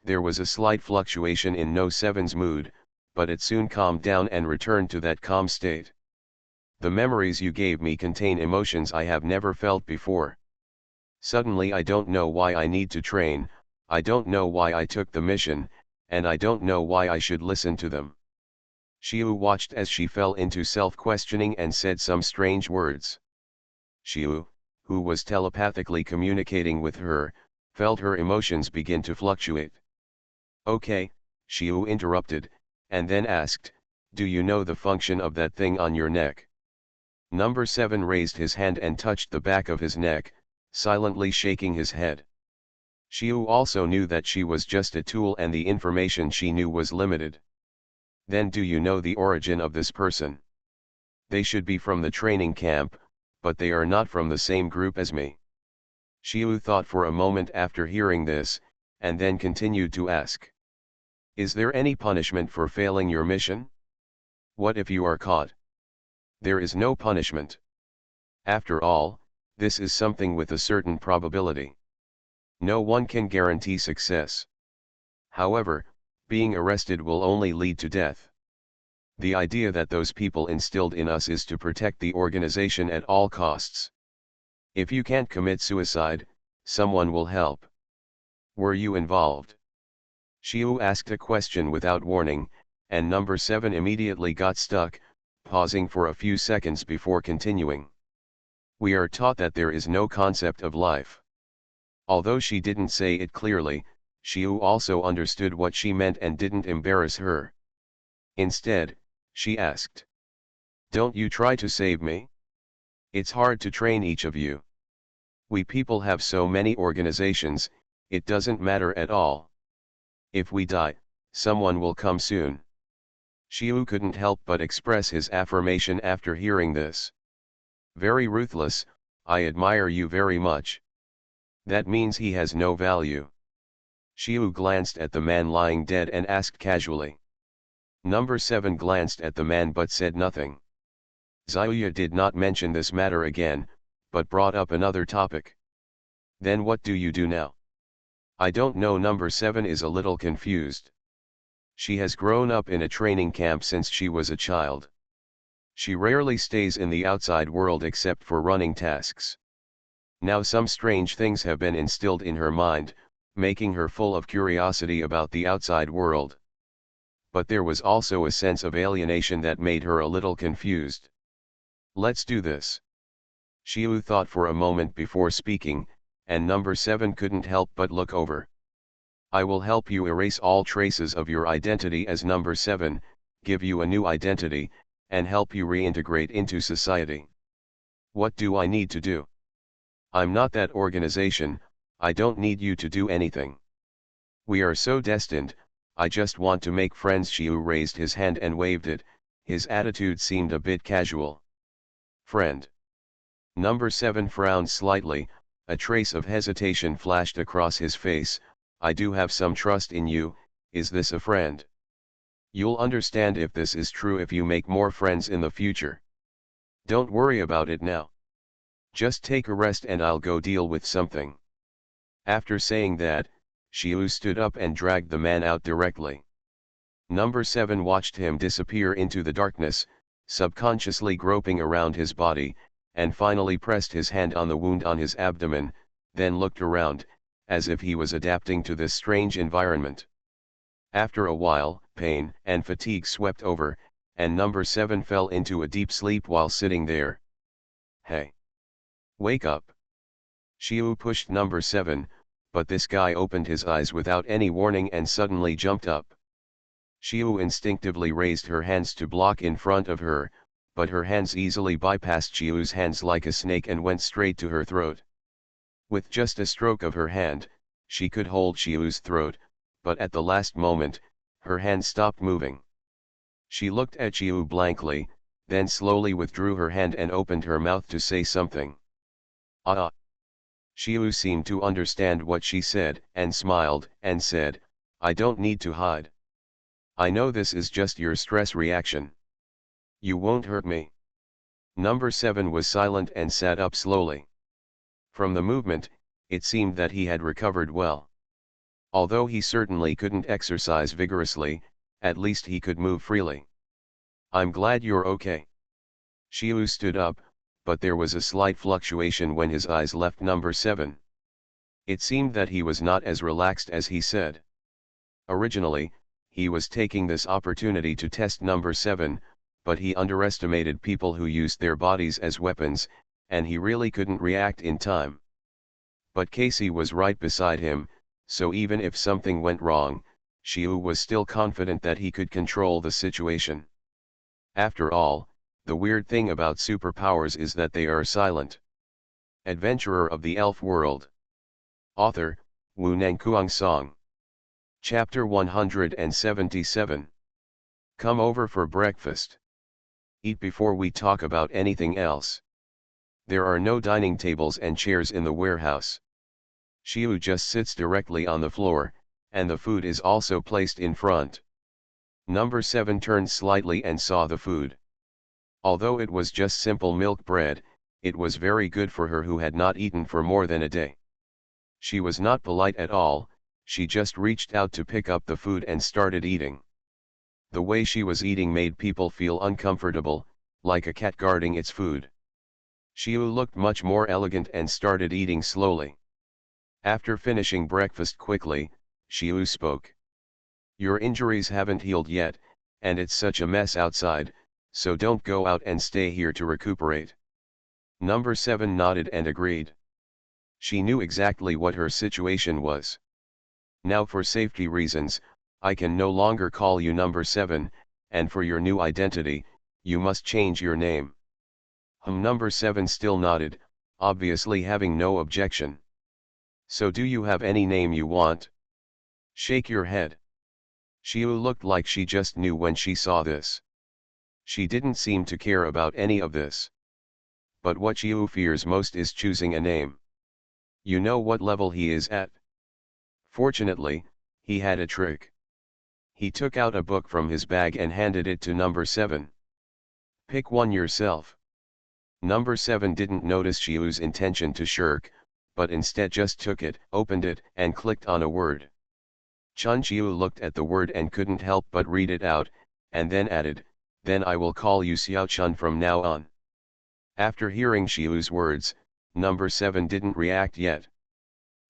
There was a slight fluctuation in No 7's mood, but it soon calmed down and returned to that calm state. The memories you gave me contain emotions I have never felt before. Suddenly I don't know why I need to train, I don't know why I took the mission, and I don't know why I should listen to them. Xiu watched as she fell into self-questioning and said some strange words. Xiu, who was telepathically communicating with her, felt her emotions begin to fluctuate. Okay, Xiu interrupted, and then asked, do you know the function of that thing on your neck? Number 7 raised his hand and touched the back of his neck, silently shaking his head. Xiu also knew that she was just a tool and the information she knew was limited. Then do you know the origin of this person? They should be from the training camp, but they are not from the same group as me. Xiu thought for a moment after hearing this, and then continued to ask. Is there any punishment for failing your mission? What if you are caught? There is no punishment. After all, this is something with a certain probability. No one can guarantee success. However, being arrested will only lead to death. The idea that those people instilled in us is to protect the organization at all costs. If you can't commit suicide, someone will help. Were you involved? Xiu asked a question without warning, and number 7 immediately got stuck, pausing for a few seconds before continuing. We are taught that there is no concept of life. Although she didn't say it clearly, Xiu also understood what she meant and didn't embarrass her. Instead, she asked. Don't you try to save me? It's hard to train each of you. We people have so many organizations, it doesn't matter at all. If we die, someone will come soon. Xiu couldn't help but express his affirmation after hearing this. Very ruthless, I admire you very much. That means he has no value. Xiu glanced at the man lying dead and asked casually. Number 7 glanced at the man but said nothing. Xiuya did not mention this matter again, but brought up another topic. Then what do you do now? I don't know. Number 7 is a little confused. She has grown up in a training camp since she was a child. She rarely stays in the outside world except for running tasks. Now some strange things have been instilled in her mind, making her full of curiosity about the outside world. But there was also a sense of alienation that made her a little confused. Let's do this. Xiu thought for a moment before speaking, and number 7 couldn't help but look over. I will help you erase all traces of your identity as number 7, give you a new identity, and help you reintegrate into society. What do I need to do? I'm not that organization, I don't need you to do anything. We are so destined, I just want to make friends. Xiu raised his hand and waved it, his attitude seemed a bit casual. Friend. Number 7 frowned slightly, a trace of hesitation flashed across his face. I do have some trust in you, is this a friend? You'll understand if this is true if you make more friends in the future. Don't worry about it now. Just take a rest and I'll go deal with something. After saying that, Xiu stood up and dragged the man out directly. Number 7 watched him disappear into the darkness, subconsciously groping around his body, and finally pressed his hand on the wound on his abdomen, then looked around, as if he was adapting to this strange environment. After a while, pain and fatigue swept over, and number 7 fell into a deep sleep while sitting there. Hey! Wake up! Xiu pushed number 7, but this guy opened his eyes without any warning and suddenly jumped up. Xiu instinctively raised her hands to block in front of her, but her hands easily bypassed Xiu's hands like a snake and went straight to her throat. With just a stroke of her hand, she could hold Xiu's throat, but at the last moment, her hand stopped moving. She looked at Xiu blankly, then slowly withdrew her hand and opened her mouth to say something. Ah! Xiu seemed to understand what she said and smiled and said, I don't need to hide. I know this is just your stress reaction. You won't hurt me. Number 7 was silent and sat up slowly. From the movement, it seemed that he had recovered well. Although he certainly couldn't exercise vigorously, at least he could move freely. I'm glad you're okay. Xiu stood up, but there was a slight fluctuation when his eyes left number 7. It seemed that he was not as relaxed as he said. Originally, he was taking this opportunity to test number 7, but he underestimated people who used their bodies as weapons, and he really couldn't react in time. But Casey was right beside him, so even if something went wrong, Xiu was still confident that he could control the situation. After all, the weird thing about superpowers is that they are silent. Adventurer of the Elf World. Author, Wu Nangkuang Song. Chapter 177. Come over for breakfast. Eat before we talk about anything else. There are no dining tables and chairs in the warehouse. Xiu just sits directly on the floor, and the food is also placed in front. Number 7 turned slightly and saw the food. Although it was just simple milk bread, it was very good for her who had not eaten for more than a day. She was not polite at all, she just reached out to pick up the food and started eating. The way she was eating made people feel uncomfortable, like a cat guarding its food. Xiu looked much more elegant and started eating slowly. After finishing breakfast quickly, Xiu spoke. Your injuries haven't healed yet, and it's such a mess outside, so don't go out and stay here to recuperate. Number 7 nodded and agreed. She knew exactly what her situation was. Now for safety reasons, I can no longer call you Number 7, and for your new identity, you must change your name. Number 7 still nodded, obviously having no objection. So do you have any name you want? Shake your head. Xiu looked like she just knew when she saw this. She didn't seem to care about any of this. But what Xiu fears most is choosing a name. You know what level he is at? Fortunately, he had a trick. He took out a book from his bag and handed it to Number 7. Pick one yourself. Number 7 didn't notice Xiu's intention to shirk, but instead just took it, opened it, and clicked on a word. Chun Xiu looked at the word and couldn't help but read it out, and then added, then I will call you Xiao Chun from now on. After hearing Xiu's words, Number 7 didn't react yet.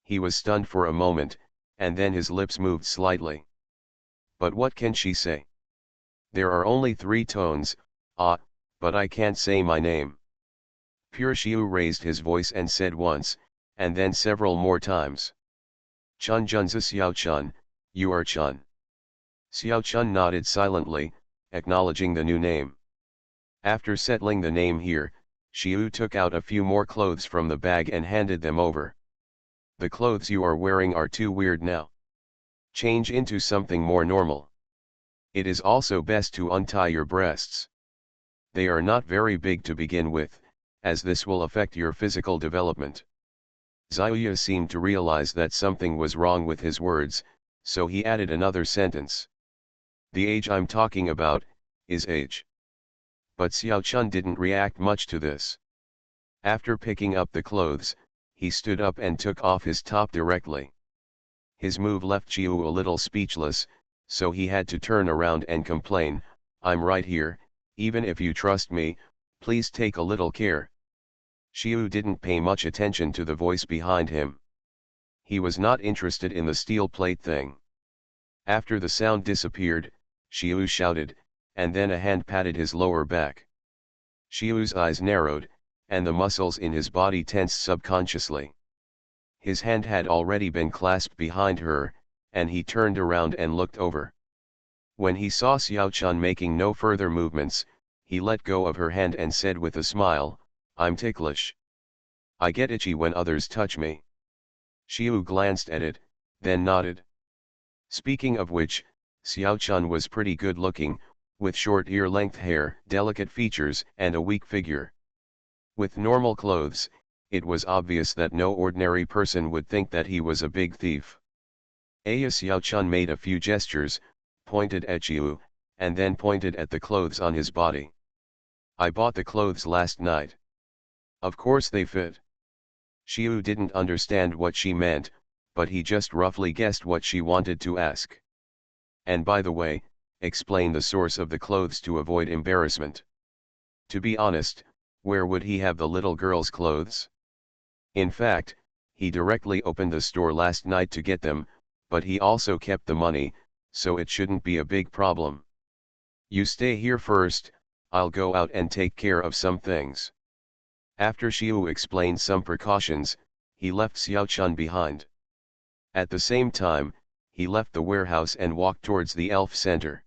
He was stunned for a moment, and then his lips moved slightly. But what can she say? There are only 3 tones, but I can't say my name. Pure Xiu raised his voice and said once, and then several more times. Chun Junzi Xiao Chun, you are Chun. Xiao Chun nodded silently, acknowledging the new name. After settling the name here, Xiu took out a few more clothes from the bag and handed them over. The clothes you are wearing are too weird now. Change into something more normal. It is also best to untie your breasts. They are not very big to begin with, as this will affect your physical development. Xiaoya seemed to realize that something was wrong with his words, so he added another sentence. The age I'm talking about, is age. But Xiao Chun didn't react much to this. After picking up the clothes, he stood up and took off his top directly. His move left Xiu a little speechless, so he had to turn around and complain, I'm right here, even if you trust me, please take a little care. Xiu didn't pay much attention to the voice behind him. He was not interested in the steel plate thing. After the sound disappeared, Xiu shouted, and then a hand patted his lower back. Xiu's eyes narrowed, and the muscles in his body tensed subconsciously. His hand had already been clasped behind her, and he turned around and looked over. When he saw Xiao Chun making no further movements, he let go of her hand and said with a smile, I'm ticklish. I get itchy when others touch me. Xiu glanced at it, then nodded. Speaking of which, Xiao Chun was pretty good looking, with short ear-length hair, delicate features, and a weak figure. With normal clothes, it was obvious that no ordinary person would think that he was a big thief. Xiao Chun made a few gestures, pointed at Xiu, and then pointed at the clothes on his body. I bought the clothes last night. Of course they fit. Xiu didn't understand what she meant, but he just roughly guessed what she wanted to ask. And by the way, explain the source of the clothes to avoid embarrassment. To be honest, where would he have the little girl's clothes? In fact, he directly opened the store last night to get them, but he also kept the money, so it shouldn't be a big problem. You stay here first, I'll go out and take care of some things. After Xiu explained some precautions, he left Xiao Chun behind. At the same time, he left the warehouse and walked towards the elf center.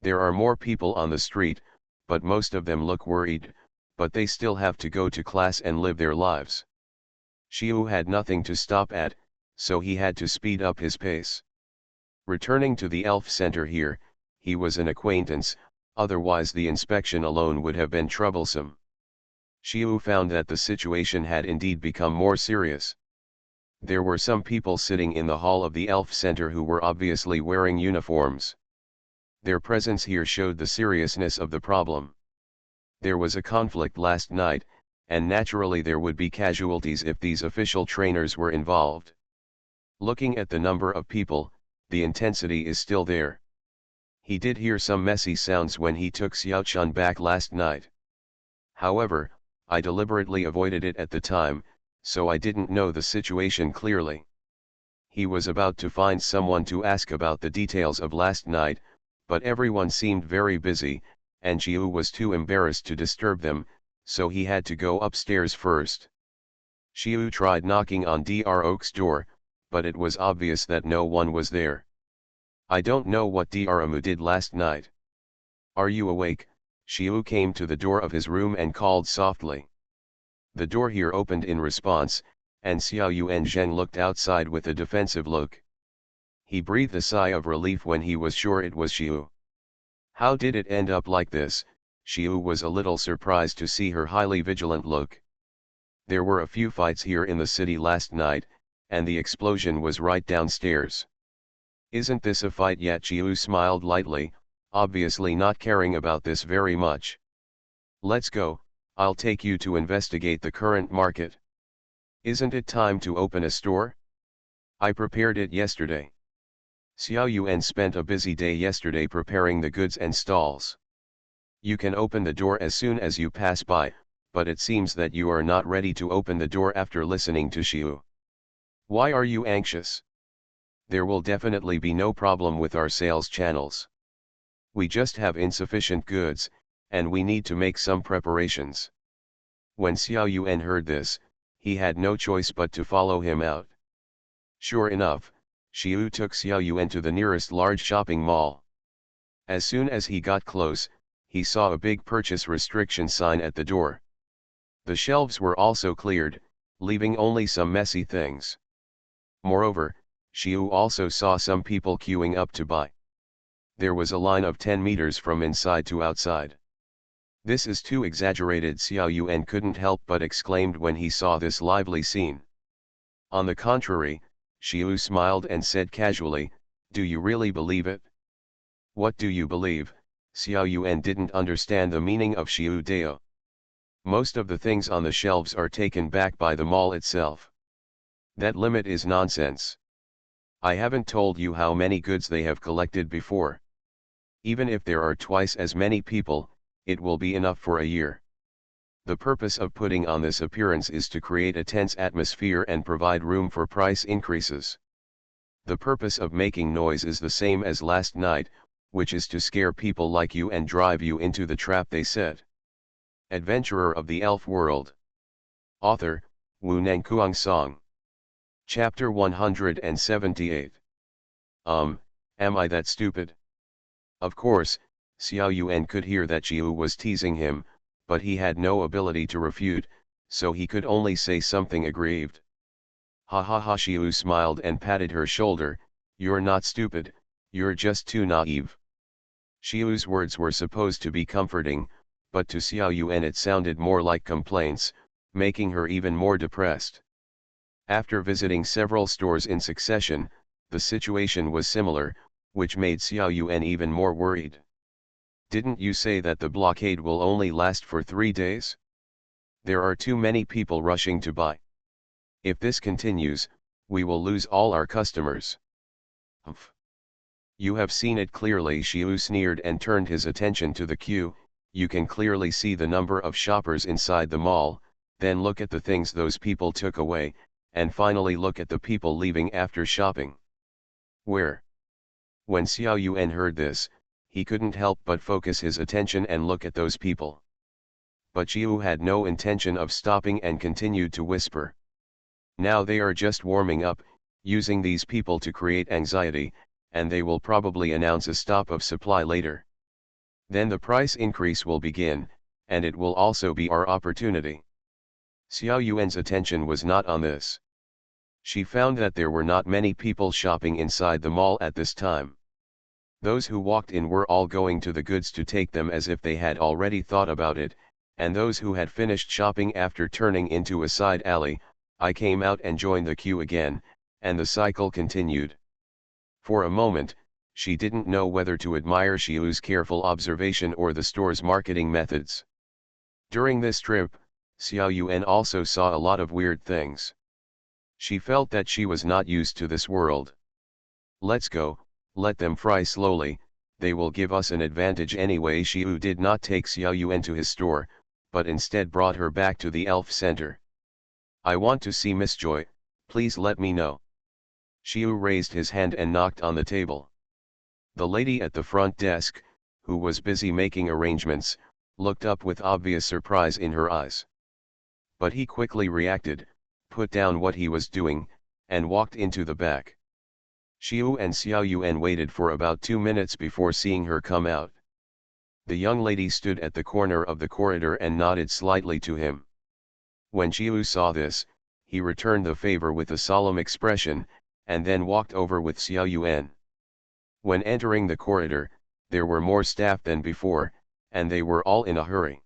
There are more people on the street, but most of them look worried, but they still have to go to class and live their lives. Xiu had nothing to stop at, so he had to speed up his pace. Returning to the elf center here, he was an acquaintance, otherwise the inspection alone would have been troublesome. Xiu found that the situation had indeed become more serious. There were some people sitting in the hall of the elf center who were obviously wearing uniforms. Their presence here showed the seriousness of the problem. There was a conflict last night, and naturally there would be casualties if these official trainers were involved. Looking at the number of people, the intensity is still there. He did hear some messy sounds when he took Xiao Chun back last night. However, I deliberately avoided it at the time, so I didn't know the situation clearly. He was about to find someone to ask about the details of last night, but everyone seemed very busy, and Xiu was too embarrassed to disturb them, so he had to go upstairs first. Xiu tried knocking on Dr. Oak's door, but it was obvious that no one was there. I don't know what Dr. Amu did last night. Are you awake? Xiu came to the door of his room and called softly. The door here opened in response, and Xiao Yuan Zheng looked outside with a defensive look. He breathed a sigh of relief when he was sure it was Xiu. How did it end up like this? Xiu was a little surprised to see her highly vigilant look. There were a few fights here in the city last night, and the explosion was right downstairs. Isn't this a fight yet? Xiu smiled lightly, obviously not caring about this very much. Let's go, I'll take you to investigate the current market. Isn't it time to open a store? I prepared it yesterday. Xiao Yuan spent a busy day yesterday preparing the goods and stalls. You can open the door as soon as you pass by, but it seems that you are not ready to open the door after listening to Xiu. Why are you anxious? There will definitely be no problem with our sales channels. We just have insufficient goods, and we need to make some preparations. When Xiao Yuan heard this, he had no choice but to follow him out. Sure enough, Xiu took Xiao Yuan to the nearest large shopping mall. As soon as he got close, he saw a big purchase restriction sign at the door. The shelves were also cleared, leaving only some messy things. Moreover, Xiu also saw some people queuing up to buy. There was a line of 10 meters from inside to outside. This is too exaggerated, Xiao Yuan couldn't help but exclaimed when he saw this lively scene. On the contrary, Xiu smiled and said casually, do you really believe it? What do you believe? Xiao Yuan didn't understand the meaning of Xiu Dao. Most of the things on the shelves are taken back by the mall itself. That limit is nonsense. I haven't told you how many goods they have collected before. Even if there are twice as many people, it will be enough for a year. The purpose of putting on this appearance is to create a tense atmosphere and provide room for price increases. The purpose of making noise is the same as last night, which is to scare people like you and drive you into the trap they set. Adventurer of the Elf World. Author, Wu Nangkuang Song. Chapter 178. Am I that stupid? Of course, Xiao Yuan could hear that Xiu was teasing him, but he had no ability to refute, so he could only say something aggrieved. Ha ha ha, Xiu smiled and patted her shoulder, you're not stupid, you're just too naive. Xiu's words were supposed to be comforting, but to Xiao Yuan it sounded more like complaints, making her even more depressed. After visiting several stores in succession, the situation was similar, which made Xiao Yuan even more worried. Didn't you say that the blockade will only last for 3 days? There are too many people rushing to buy. If this continues, we will lose all our customers. Humph. You have seen it clearly, Xiu sneered and turned his attention to the queue. You can clearly see the number of shoppers inside the mall, then look at the things those people took away, and finally look at the people leaving after shopping. Where? When Xiao Yuan heard this, he couldn't help but focus his attention and look at those people. but Xiu had no intention of stopping and continued to whisper. Now they are just warming up, using these people to create anxiety, and they will probably announce a stop of supply later. Then the price increase will begin, and it will also be our opportunity. Xiao Yuan's attention was not on this. She found that there were not many people shopping inside the mall at this time. Those who walked in were all going to the goods to take them as if they had already thought about it, and those who had finished shopping after turning into a side alley, I came out and joined the queue again, and the cycle continued. For a moment, she didn't know whether to admire Xiu's careful observation or the store's marketing methods. During this trip, Xiao Yuan also saw a lot of weird things. She felt that she was not used to this world. Let's go, let them fry slowly, they will give us an advantage anyway. Xiu did not take Xiao Yuan to his store, but instead brought her back to the elf center. I want to see Miss Joy, please let me know. Xiu raised his hand and knocked on the table. The lady at the front desk, who was busy making arrangements, looked up with obvious surprise in her eyes. But he quickly reacted, put down what he was doing, and walked into the back. Xiu and Xiao Yuan waited for about 2 minutes before seeing her come out. The young lady stood at the corner of the corridor and nodded slightly to him. When Xiu saw this, he returned the favor with a solemn expression, and then walked over with Xiao Yuan. When entering the corridor, there were more staff than before, and they were all in a hurry.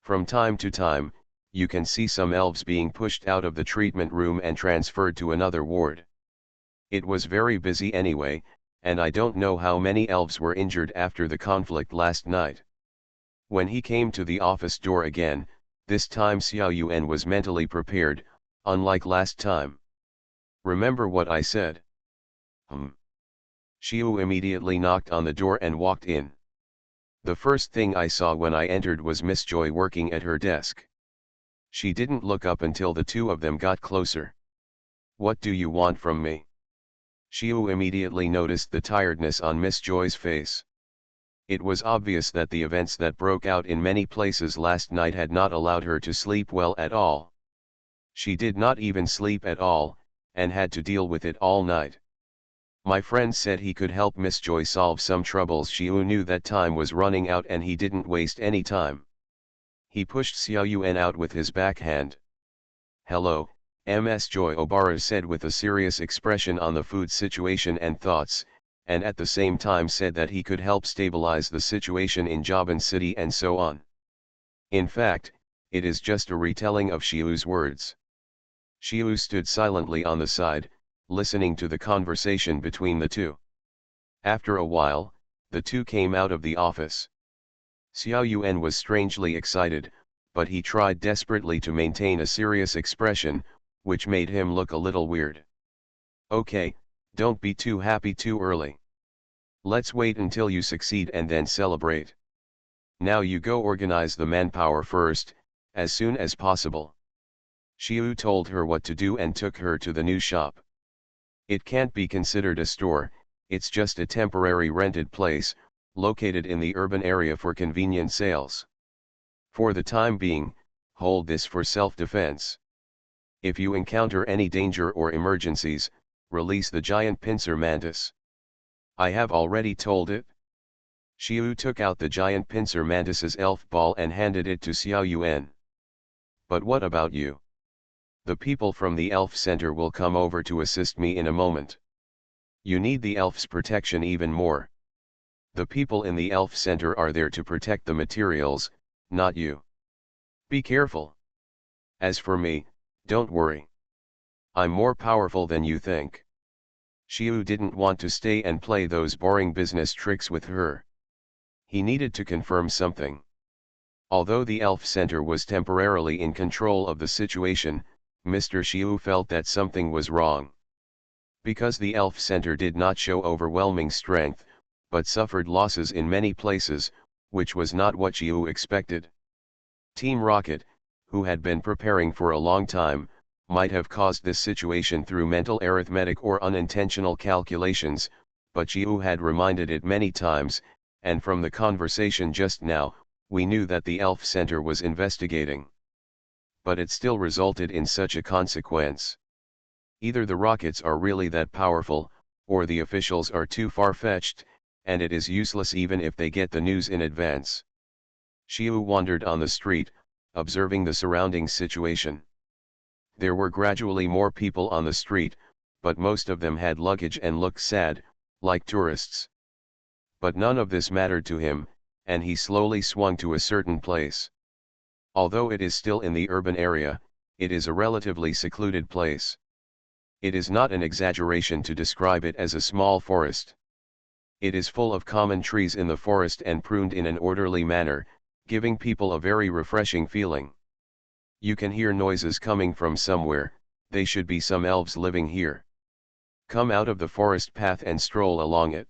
From time to time, you can see some elves being pushed out of the treatment room and transferred to another ward. It was very busy anyway, and I don't know how many elves were injured after the conflict last night. When he came to the office door again, this time Xiao Yuan was mentally prepared, unlike last time. Remember what I said? Xiu immediately knocked on the door and walked in. The first thing I saw when I entered was Miss Joy working at her desk. She didn't look up until the two of them got closer. What do you want from me? Xiu immediately noticed the tiredness on Miss Joy's face. It was obvious that the events that broke out in many places last night had not allowed her to sleep well at all. She did not even sleep at all, and had to deal with it all night. My friend said he could help Miss Joy solve some troubles. Xiu knew that time was running out and he didn't waste any time. He pushed Xiao Yuan out with his backhand. Hello, Ms. Joy, Obara said with a serious expression on the food situation and thoughts, and at the same time said that he could help stabilize the situation in Jaban City and so on. In fact, it is just a retelling of Xiu's words. Xiu stood silently on the side, listening to the conversation between the two. After a while, the two came out of the office. Xiao Yuan was strangely excited, but he tried desperately to maintain a serious expression, which made him look a little weird. Okay, don't be too happy too early. Let's wait until you succeed and then celebrate. Now you go organize the manpower first, as soon as possible. Xiu told her what to do and took her to the new shop. It can't be considered a store, it's just a temporary rented place, located in the urban area for convenient sales. For the time being, hold this for self-defense. If you encounter any danger or emergencies, release the giant pincer mantis. I have already told it. Xiu took out the giant pincer mantis's elf ball and handed it to Xiao Yuan. But what about you? The people from the elf center will come over to assist me in a moment. You need the elf's protection even more. The people in the elf center are there to protect the materials, not you. Be careful. As for me, don't worry. I'm more powerful than you think. Xiu didn't want to stay and play those boring business tricks with her. He needed to confirm something. Although the elf center was temporarily in control of the situation, Mr. Xiu felt that something was wrong. Because the elf center did not show overwhelming strength, but suffered losses in many places, which was not what Xiu expected. Team Rocket, who had been preparing for a long time, might have caused this situation through mental arithmetic or unintentional calculations, but Xiu had reminded it many times, and from the conversation just now, We knew that the Elf Center was investigating. But it still resulted in such a consequence. Either the rockets are really that powerful, or the officials are too far-fetched, and it is useless even if they get the news in advance. Xiu wandered on the street, observing the surrounding situation. There were gradually more people on the street, but most of them had luggage and looked sad, like tourists. But none of this mattered to him, and he slowly swung to a certain place. Although it is still in the urban area, it is a relatively secluded place. It is not an exaggeration to describe it as a small forest. It is full of common trees in the forest and pruned in an orderly manner, giving people a very refreshing feeling. You can hear noises coming from somewhere. They should be some elves living here. Come out of the forest path and stroll along it.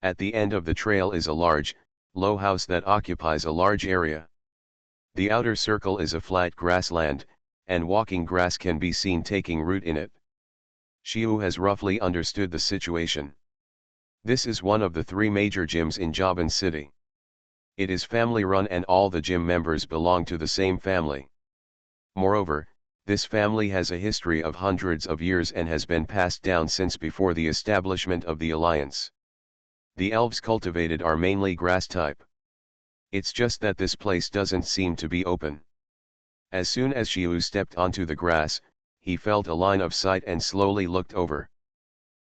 At the end of the trail is a large, low house that occupies a large area. The outer circle is a flat grassland, and walking grass can be seen taking root in it. Xiu has roughly understood the situation. This is one of the 3 major gyms in Jaban City. It is family-run and all the gym members belong to the same family. Moreover, this family has a history of hundreds of years and has been passed down since before the establishment of the alliance. The elves cultivated are mainly grass type. It's just that this place doesn't seem to be open. As soon as Xiu stepped onto the grass, he felt a line of sight and slowly looked over.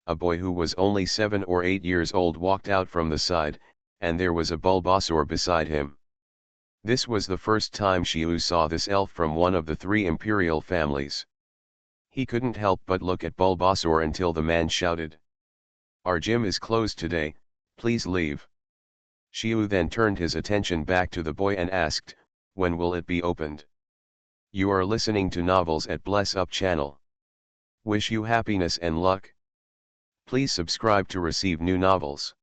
A boy who was only 7 or 8 years old walked out from the side, and there was a Bulbasaur beside him. This was the first time Xiu saw this elf from one of the 3 imperial families. He couldn't help but look at Bulbasaur until the man shouted, "Our gym is closed today, please leave." Xiu then turned his attention back to the boy and asked, "When will it be opened?" You are listening to Novels at Bless Up channel. Wish you happiness and luck. Please subscribe to receive new novels.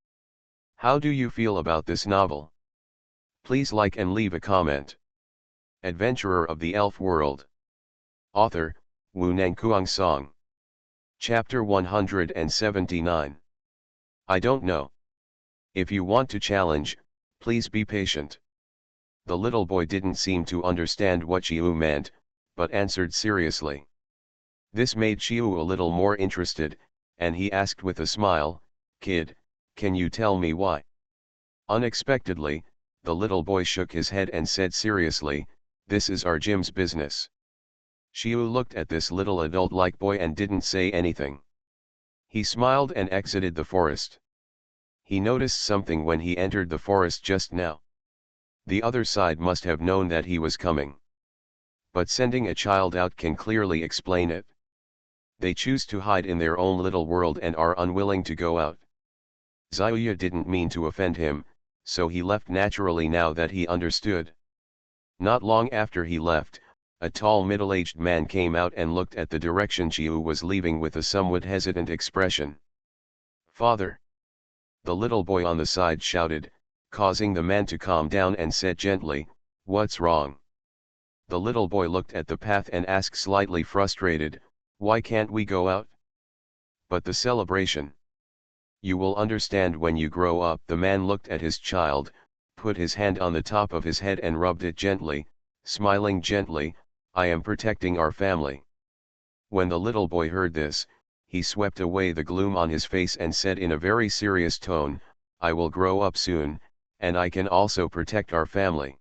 How do you feel about this novel? Please like and leave a comment. Adventurer of the Elf World. Author, Wu Nangkuang Song. Chapter 179. I don't know. If you want to challenge, please be patient. The little boy didn't seem to understand what Xiu meant, but answered seriously. This made Xiu a little more interested, and he asked with a smile, "Kid, can you tell me why?" Unexpectedly, the little boy shook his head and said seriously, "This is our gym's business." Xiu looked at this little adult-like boy and didn't say anything. He smiled and exited the forest. He noticed something when he entered the forest just now. The other side must have known that he was coming. But sending a child out can clearly explain it. They choose to hide in their own little world and are unwilling to go out. Xiaoya didn't mean to offend him, so he left naturally now that he understood. Not long after he left, a tall middle-aged man came out and looked at the direction Xiu was leaving with a somewhat hesitant expression. "Father!" The little boy on the side shouted, causing the man to calm down and said gently, "What's wrong?" The little boy looked at the path and asked slightly frustrated, "Why can't we go out?" "But the celebration." "You will understand when you grow up." The man looked at his child, put his hand on the top of his head and rubbed it gently, smiling gently, "I am protecting our family." When the little boy heard this, he swept away the gloom on his face and said in a very serious tone, "I will grow up soon, and I can also protect our family."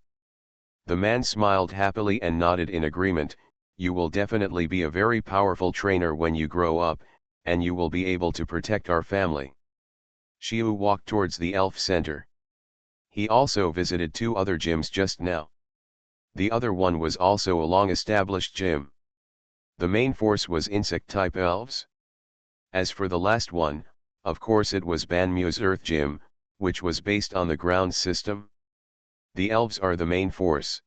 The man smiled happily and nodded in agreement. "You will definitely be a very powerful trainer when you grow up, and you will be able to protect our family." Xiu walked towards the elf center. He also visited 2 other gyms just now. The other one was also a long-established gym. The main force was insect-type elves. As for the last one, of course it was Banmu's Earth Gym, which was based on the ground system. The elves are the main force.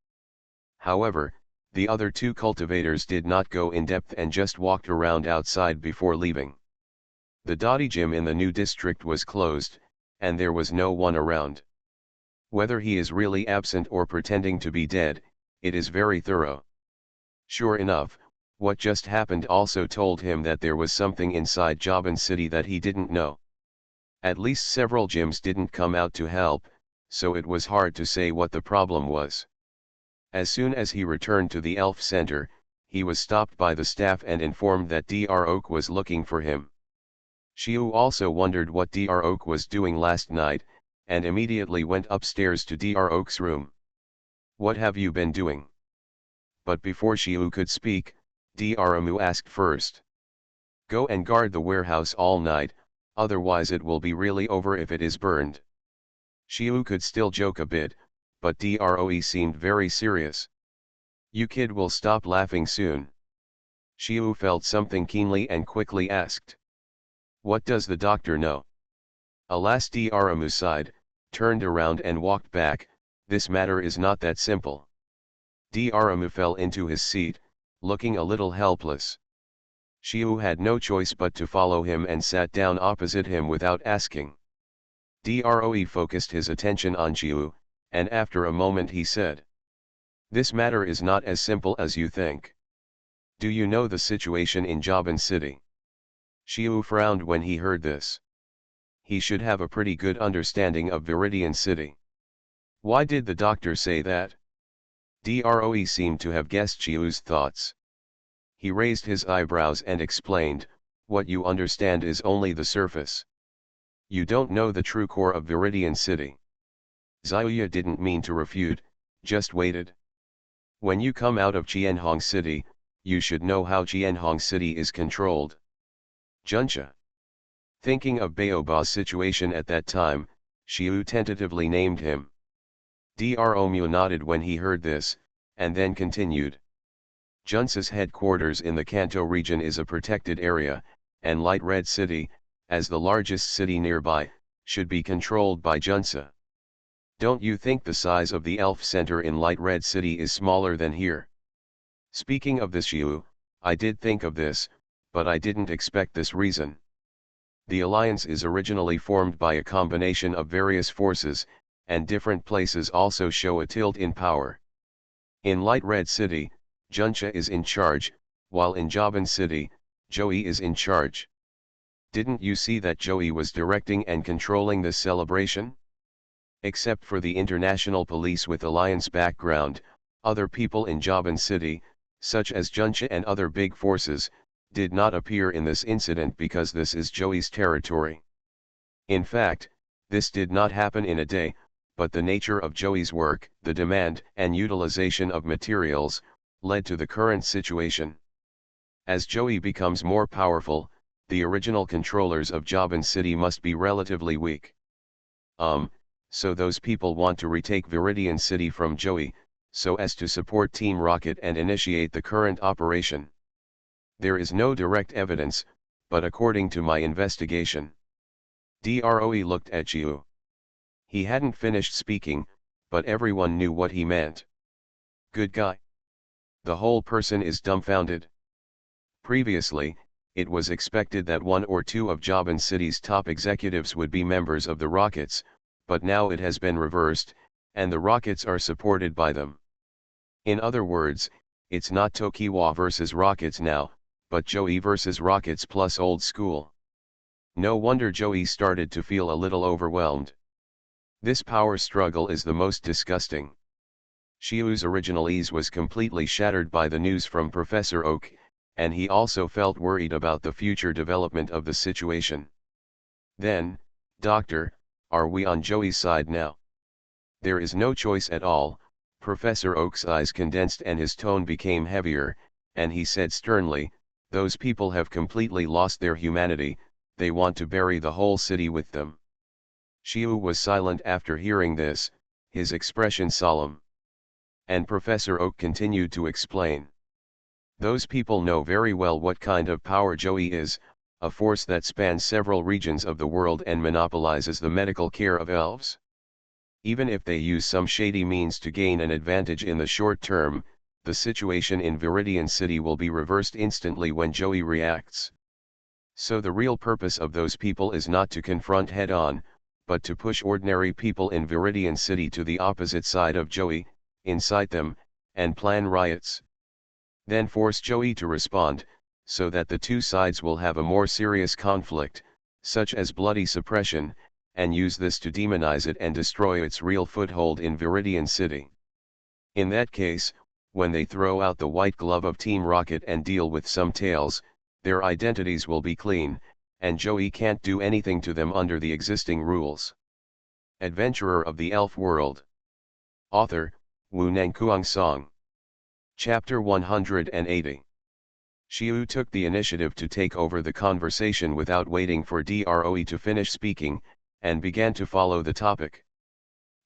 However, the other 2 cultivators did not go in depth and just walked around outside before leaving. The Dotty Gym in the new district was closed, and there was no one around. Whether he is really absent or pretending to be dead, it is very thorough. Sure enough, what just happened also told him that there was something inside Jaban City that he didn't know. At least several gyms didn't come out to help, so it was hard to say what the problem was. As soon as he returned to the elf center, he was stopped by the staff and informed that Dr. Oak was looking for him. Xiu also wondered what Dr. Oak was doing last night, and immediately went upstairs to Dr. Oak's room. "What have you been doing?" But before Xiu could speak, Dr. Mu asked first. "Go and guard the warehouse all night, otherwise it will be really over if it is burned." Xiu could still joke a bit, but Dro seemed very serious. "You kid will stop laughing soon." Xiu felt something keenly and quickly asked. "What does the doctor know?" Alas, Dru sighed, turned around and walked back. "This matter is not that simple." Dru fell into his seat, looking a little helpless. Xiu had no choice but to follow him and sat down opposite him without asking. Dro focused his attention on Xiu, and after a moment he said, "This matter is not as simple as you think. Do you know the situation in Jaban City?" Xiu frowned when he heard this. He should have a pretty good understanding of Viridian City. Why did the doctor say that? Dro seemed to have guessed Xiu's thoughts. He raised his eyebrows and explained, "What you understand is only the surface. You don't know the true core of Viridian City." Xiuya didn't mean to refute, just waited. "When you come out of Qianhong City, you should know how Qianhong City is controlled." Junxia. Thinking of Baoba's situation at that time, Xiu tentatively named him. Dro nodded when he heard this, and then continued. Junxia's headquarters in the Kanto region is a protected area, and Light Red City, as the largest city nearby, should be controlled by Junxia. Don't you think the size of the Elf Center in Light Red City is smaller than here? Speaking of this, Xiu, I did think of this, but I didn't expect this reason. The alliance is originally formed by a combination of various forces, and different places also show a tilt in power. In Light Red City, Junxia is in charge, while in Jaban City, Joey is in charge. Didn't you see that Joey was directing and controlling this celebration? Except for the international police with alliance background, other people in Jaban City, such as Junxia and other big forces, did not appear in this incident because this is Joey's territory. In fact, this did not happen in a day, but the nature of Joey's work, the demand and utilization of materials, led to the current situation. As Joey becomes more powerful, the original controllers of Jaban City must be relatively weak. So those people want to retake Viridian City from Joey, so as to support Team Rocket and initiate the current operation. There is no direct evidence, but according to my investigation. Dro looked at Xiu. He hadn't finished speaking, but everyone knew what he meant. Good guy. The whole person is dumbfounded. Previously, it was expected that one or two of Jaban City's top executives would be members of the Rockets, but now it has been reversed, and the Rockets are supported by them. In other words, it's not Tokiwa versus Rockets now, but Joey versus Rockets plus old school. No wonder Joey started to feel a little overwhelmed. This power struggle is the most disgusting. Xiu's original ease was completely shattered by the news from Professor Oak, and he also felt worried about the future development of the situation. Then, Doctor, are we on Joey's side now? There is no choice at all. Professor Oak's eyes condensed and his tone became heavier, and he said sternly, "Those people have completely lost their humanity, they want to bury the whole city with them." Xiu was silent after hearing this, his expression solemn. And Professor Oak continued to explain. "Those people know very well what kind of power Joey is, a force that spans several regions of the world and monopolizes the medical care of elves. Even if they use some shady means to gain an advantage in the short term, the situation in Viridian City will be reversed instantly when Joey reacts. So the real purpose of those people is not to confront head-on, but to push ordinary people in Viridian City to the opposite side of Joey, incite them, and plan riots. Then force Joey to respond, so that the two sides will have a more serious conflict, such as bloody suppression, and use this to demonize it and destroy its real foothold in Viridian City. In that case, when they throw out the white glove of Team Rocket and deal with some tails, their identities will be clean, and Joey can't do anything to them under the existing rules. Adventurer of the Elf World. Author, Wu Nangkuang Song. Chapter 180. Xiu took the initiative to take over the conversation without waiting for Droe to finish speaking, and began to follow the topic.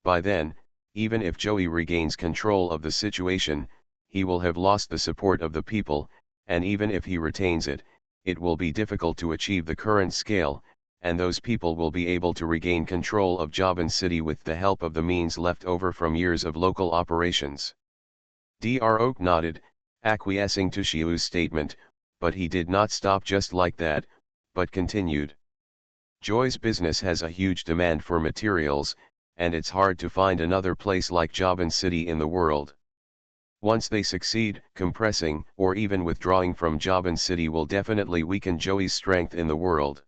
By then, even if Joey regains control of the situation, he will have lost the support of the people, and even if he retains it, it will be difficult to achieve the current scale, and those people will be able to regain control of Jobin City with the help of the means left over from years of local operations. Droe nodded, acquiescing to Xiu's statement, but he did not stop just like that, but continued. Joy's business has a huge demand for materials, and it's hard to find another place like Jobin City in the world. Once they succeed, compressing or even withdrawing from Jobin City will definitely weaken Joey's strength in the world.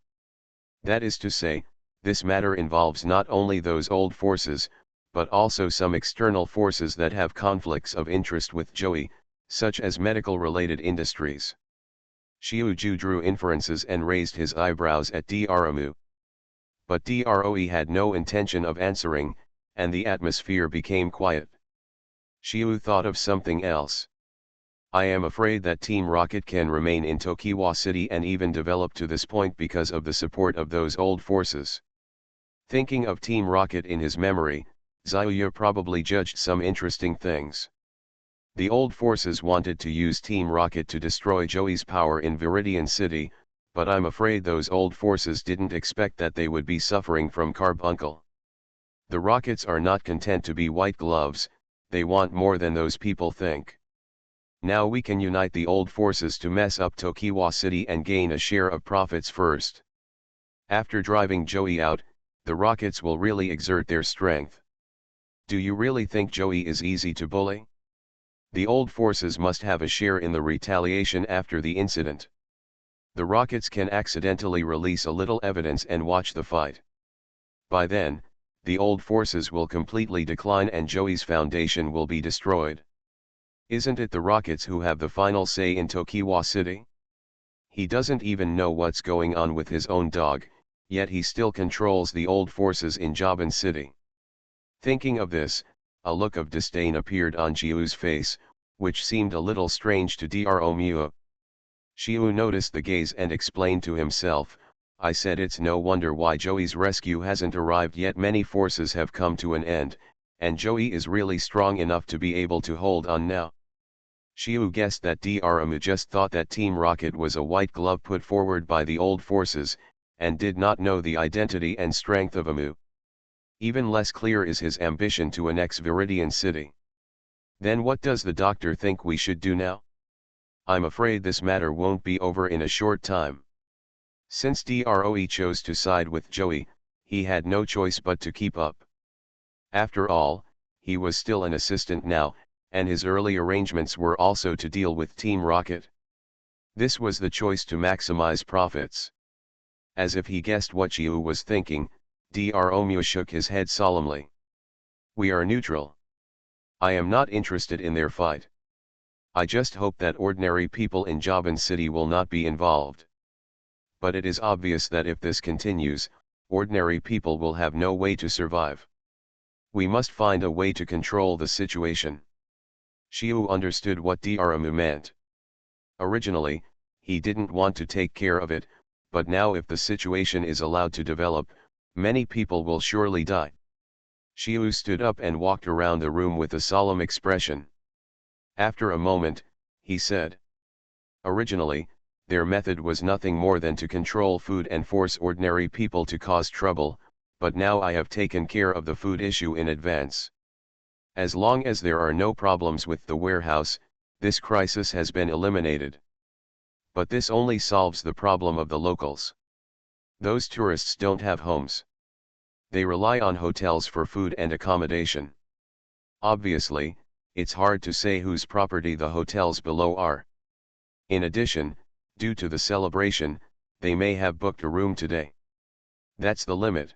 That is to say, this matter involves not only those old forces, but also some external forces that have conflicts of interest with Joey, such as medical-related industries. Xiu Ju drew inferences and raised his eyebrows at Droe. But Droe had no intention of answering, and the atmosphere became quiet. Xiu thought of something else. I am afraid that Team Rocket can remain in Tokiwa City and even develop to this point because of the support of those old forces. Thinking of Team Rocket in his memory, Xiuyu probably judged some interesting things. The old forces wanted to use Team Rocket to destroy Joey's power in Viridian City, but I'm afraid those old forces didn't expect that they would be suffering from carbuncle. The Rockets are not content to be white gloves, they want more than those people think. Now we can unite the old forces to mess up Tokiwa City and gain a share of profits first. After driving Joey out, the Rockets will really exert their strength. Do you really think Joey is easy to bully? The old forces must have a share in the retaliation after the incident. The Rockets can accidentally release a little evidence and watch the fight. By then, the old forces will completely decline and Joey's foundation will be destroyed. Isn't it the Rockets who have the final say in Tokiwa City? He doesn't even know what's going on with his own dog, yet he still controls the old forces in Jobin City. Thinking of this, a look of disdain appeared on Xiu's face, which seemed a little strange to Droe. Xiu noticed the gaze and explained to himself, I said it's no wonder why Joey's rescue hasn't arrived yet. Many forces have come to an end, and Joey is really strong enough to be able to hold on now. Xiu guessed that Droe just thought that Team Rocket was a white glove put forward by the old forces, and did not know the identity and strength of Amu. Even less clear is his ambition to annex Viridian City. Then what does the doctor think we should do now? I'm afraid this matter won't be over in a short time. Since Droe chose to side with Joey, he had no choice but to keep up. After all, he was still an assistant now, and his early arrangements were also to deal with Team Rocket. This was the choice to maximize profits. As if he guessed what Xiu was thinking, Droe shook his head solemnly. We are neutral. I am not interested in their fight. I just hope that ordinary people in Jobin City will not be involved. But it is obvious that if this continues, ordinary people will have no way to survive. We must find a way to control the situation. Xiu understood what Droe meant. Originally, he didn't want to take care of it, but now if the situation is allowed to develop, many people will surely die. Xiu stood up and walked around the room with a solemn expression. After a moment, he said. Originally, their method was nothing more than to control food and force ordinary people to cause trouble, but now I have taken care of the food issue in advance. As long as there are no problems with the warehouse, this crisis has been eliminated. But this only solves the problem of the locals. Those tourists don't have homes. They rely on hotels for food and accommodation. Obviously, it's hard to say whose property the hotels below are. In addition, due to the celebration, they may have booked a room today. That's the limit.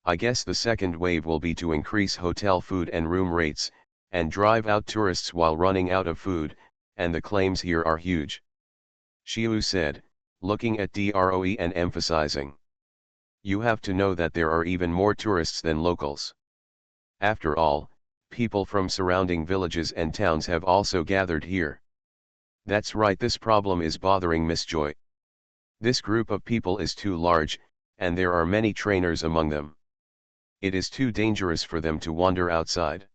I guess the second wave will be to increase hotel food and room rates, and drive out tourists while running out of food, and the claims here are huge. Xiu said, looking at Droe and emphasizing. You have to know that there are even more tourists than locals. After all, people from surrounding villages and towns have also gathered here. That's right, this problem is bothering Miss Joy. This group of people is too large, and there are many trainers among them. It is too dangerous for them to wander outside.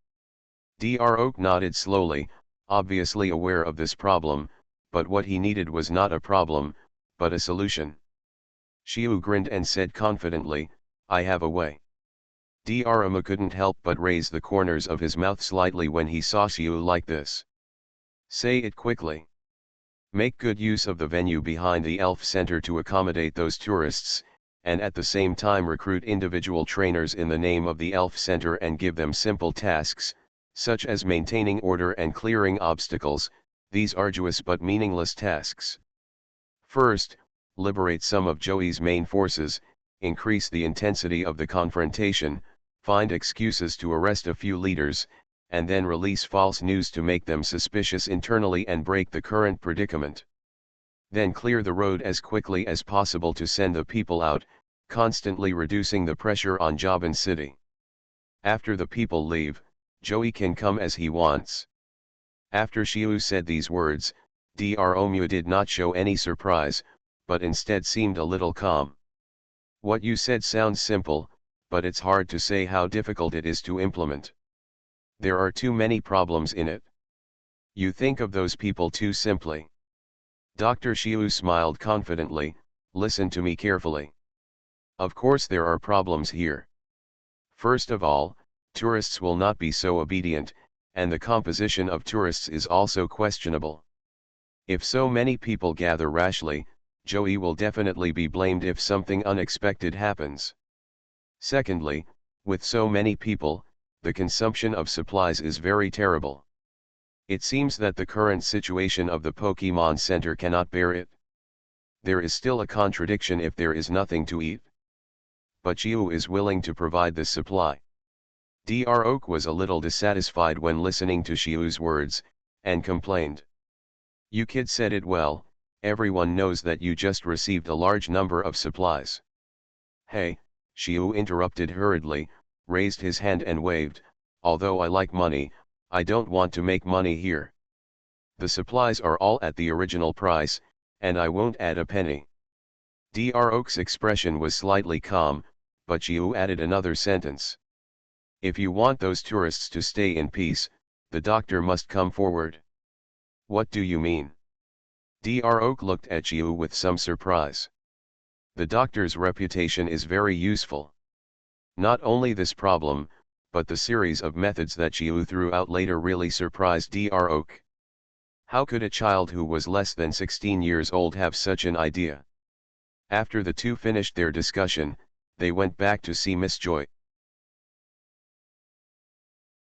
Droe nodded slowly, obviously aware of this problem, but what he needed was not a problem, but a solution. Xiu grinned and said confidently, I have a way. Droe couldn't help but raise the corners of his mouth slightly when he saw Xiu like this. Say it quickly. Make good use of the venue behind the Elf Center to accommodate those tourists, and at the same time recruit individual trainers in the name of the Elf Center and give them simple tasks, such as maintaining order and clearing obstacles, these arduous but meaningless tasks. First, liberate some of Joey's main forces, increase the intensity of the confrontation, find excuses to arrest a few leaders, and then release false news to make them suspicious internally and break the current predicament. Then clear the road as quickly as possible to send the people out, constantly reducing the pressure on Jobin City. After the people leave, Joey can come as he wants. After Xiu said these words, Droe did not show any surprise, but instead seemed a little calm. What you said sounds simple, but it's hard to say how difficult it is to implement. There are too many problems in it. You think of those people too simply. Dr. Xiu smiled confidently, listen to me carefully. Of course there are problems here. First of all, tourists will not be so obedient, and the composition of tourists is also questionable. If so many people gather rashly, Joey will definitely be blamed if something unexpected happens. Secondly, with so many people, the consumption of supplies is very terrible. It seems that the current situation of the Pokemon Center cannot bear it. There is still a contradiction if there is nothing to eat. But Xiu is willing to provide this supply. Droe was a little dissatisfied when listening to Xiu's words, and complained. You kid said it well, everyone knows that you just received a large number of supplies. Hey, Xiu interrupted hurriedly, raised his hand and waved, although I like money, I don't want to make money here. The supplies are all at the original price, and I won't add a penny. Droe's expression was slightly calm, but Xiu added another sentence. If you want those tourists to stay in peace, the doctor must come forward. What do you mean? Droe looked at Xiu with some surprise. The doctor's reputation is very useful. Not only this problem, but the series of methods that Xiu threw out later really surprised Droe. How could a child who was less than 16 years old have such an idea? After the two finished their discussion, they went back to see Miss Joy.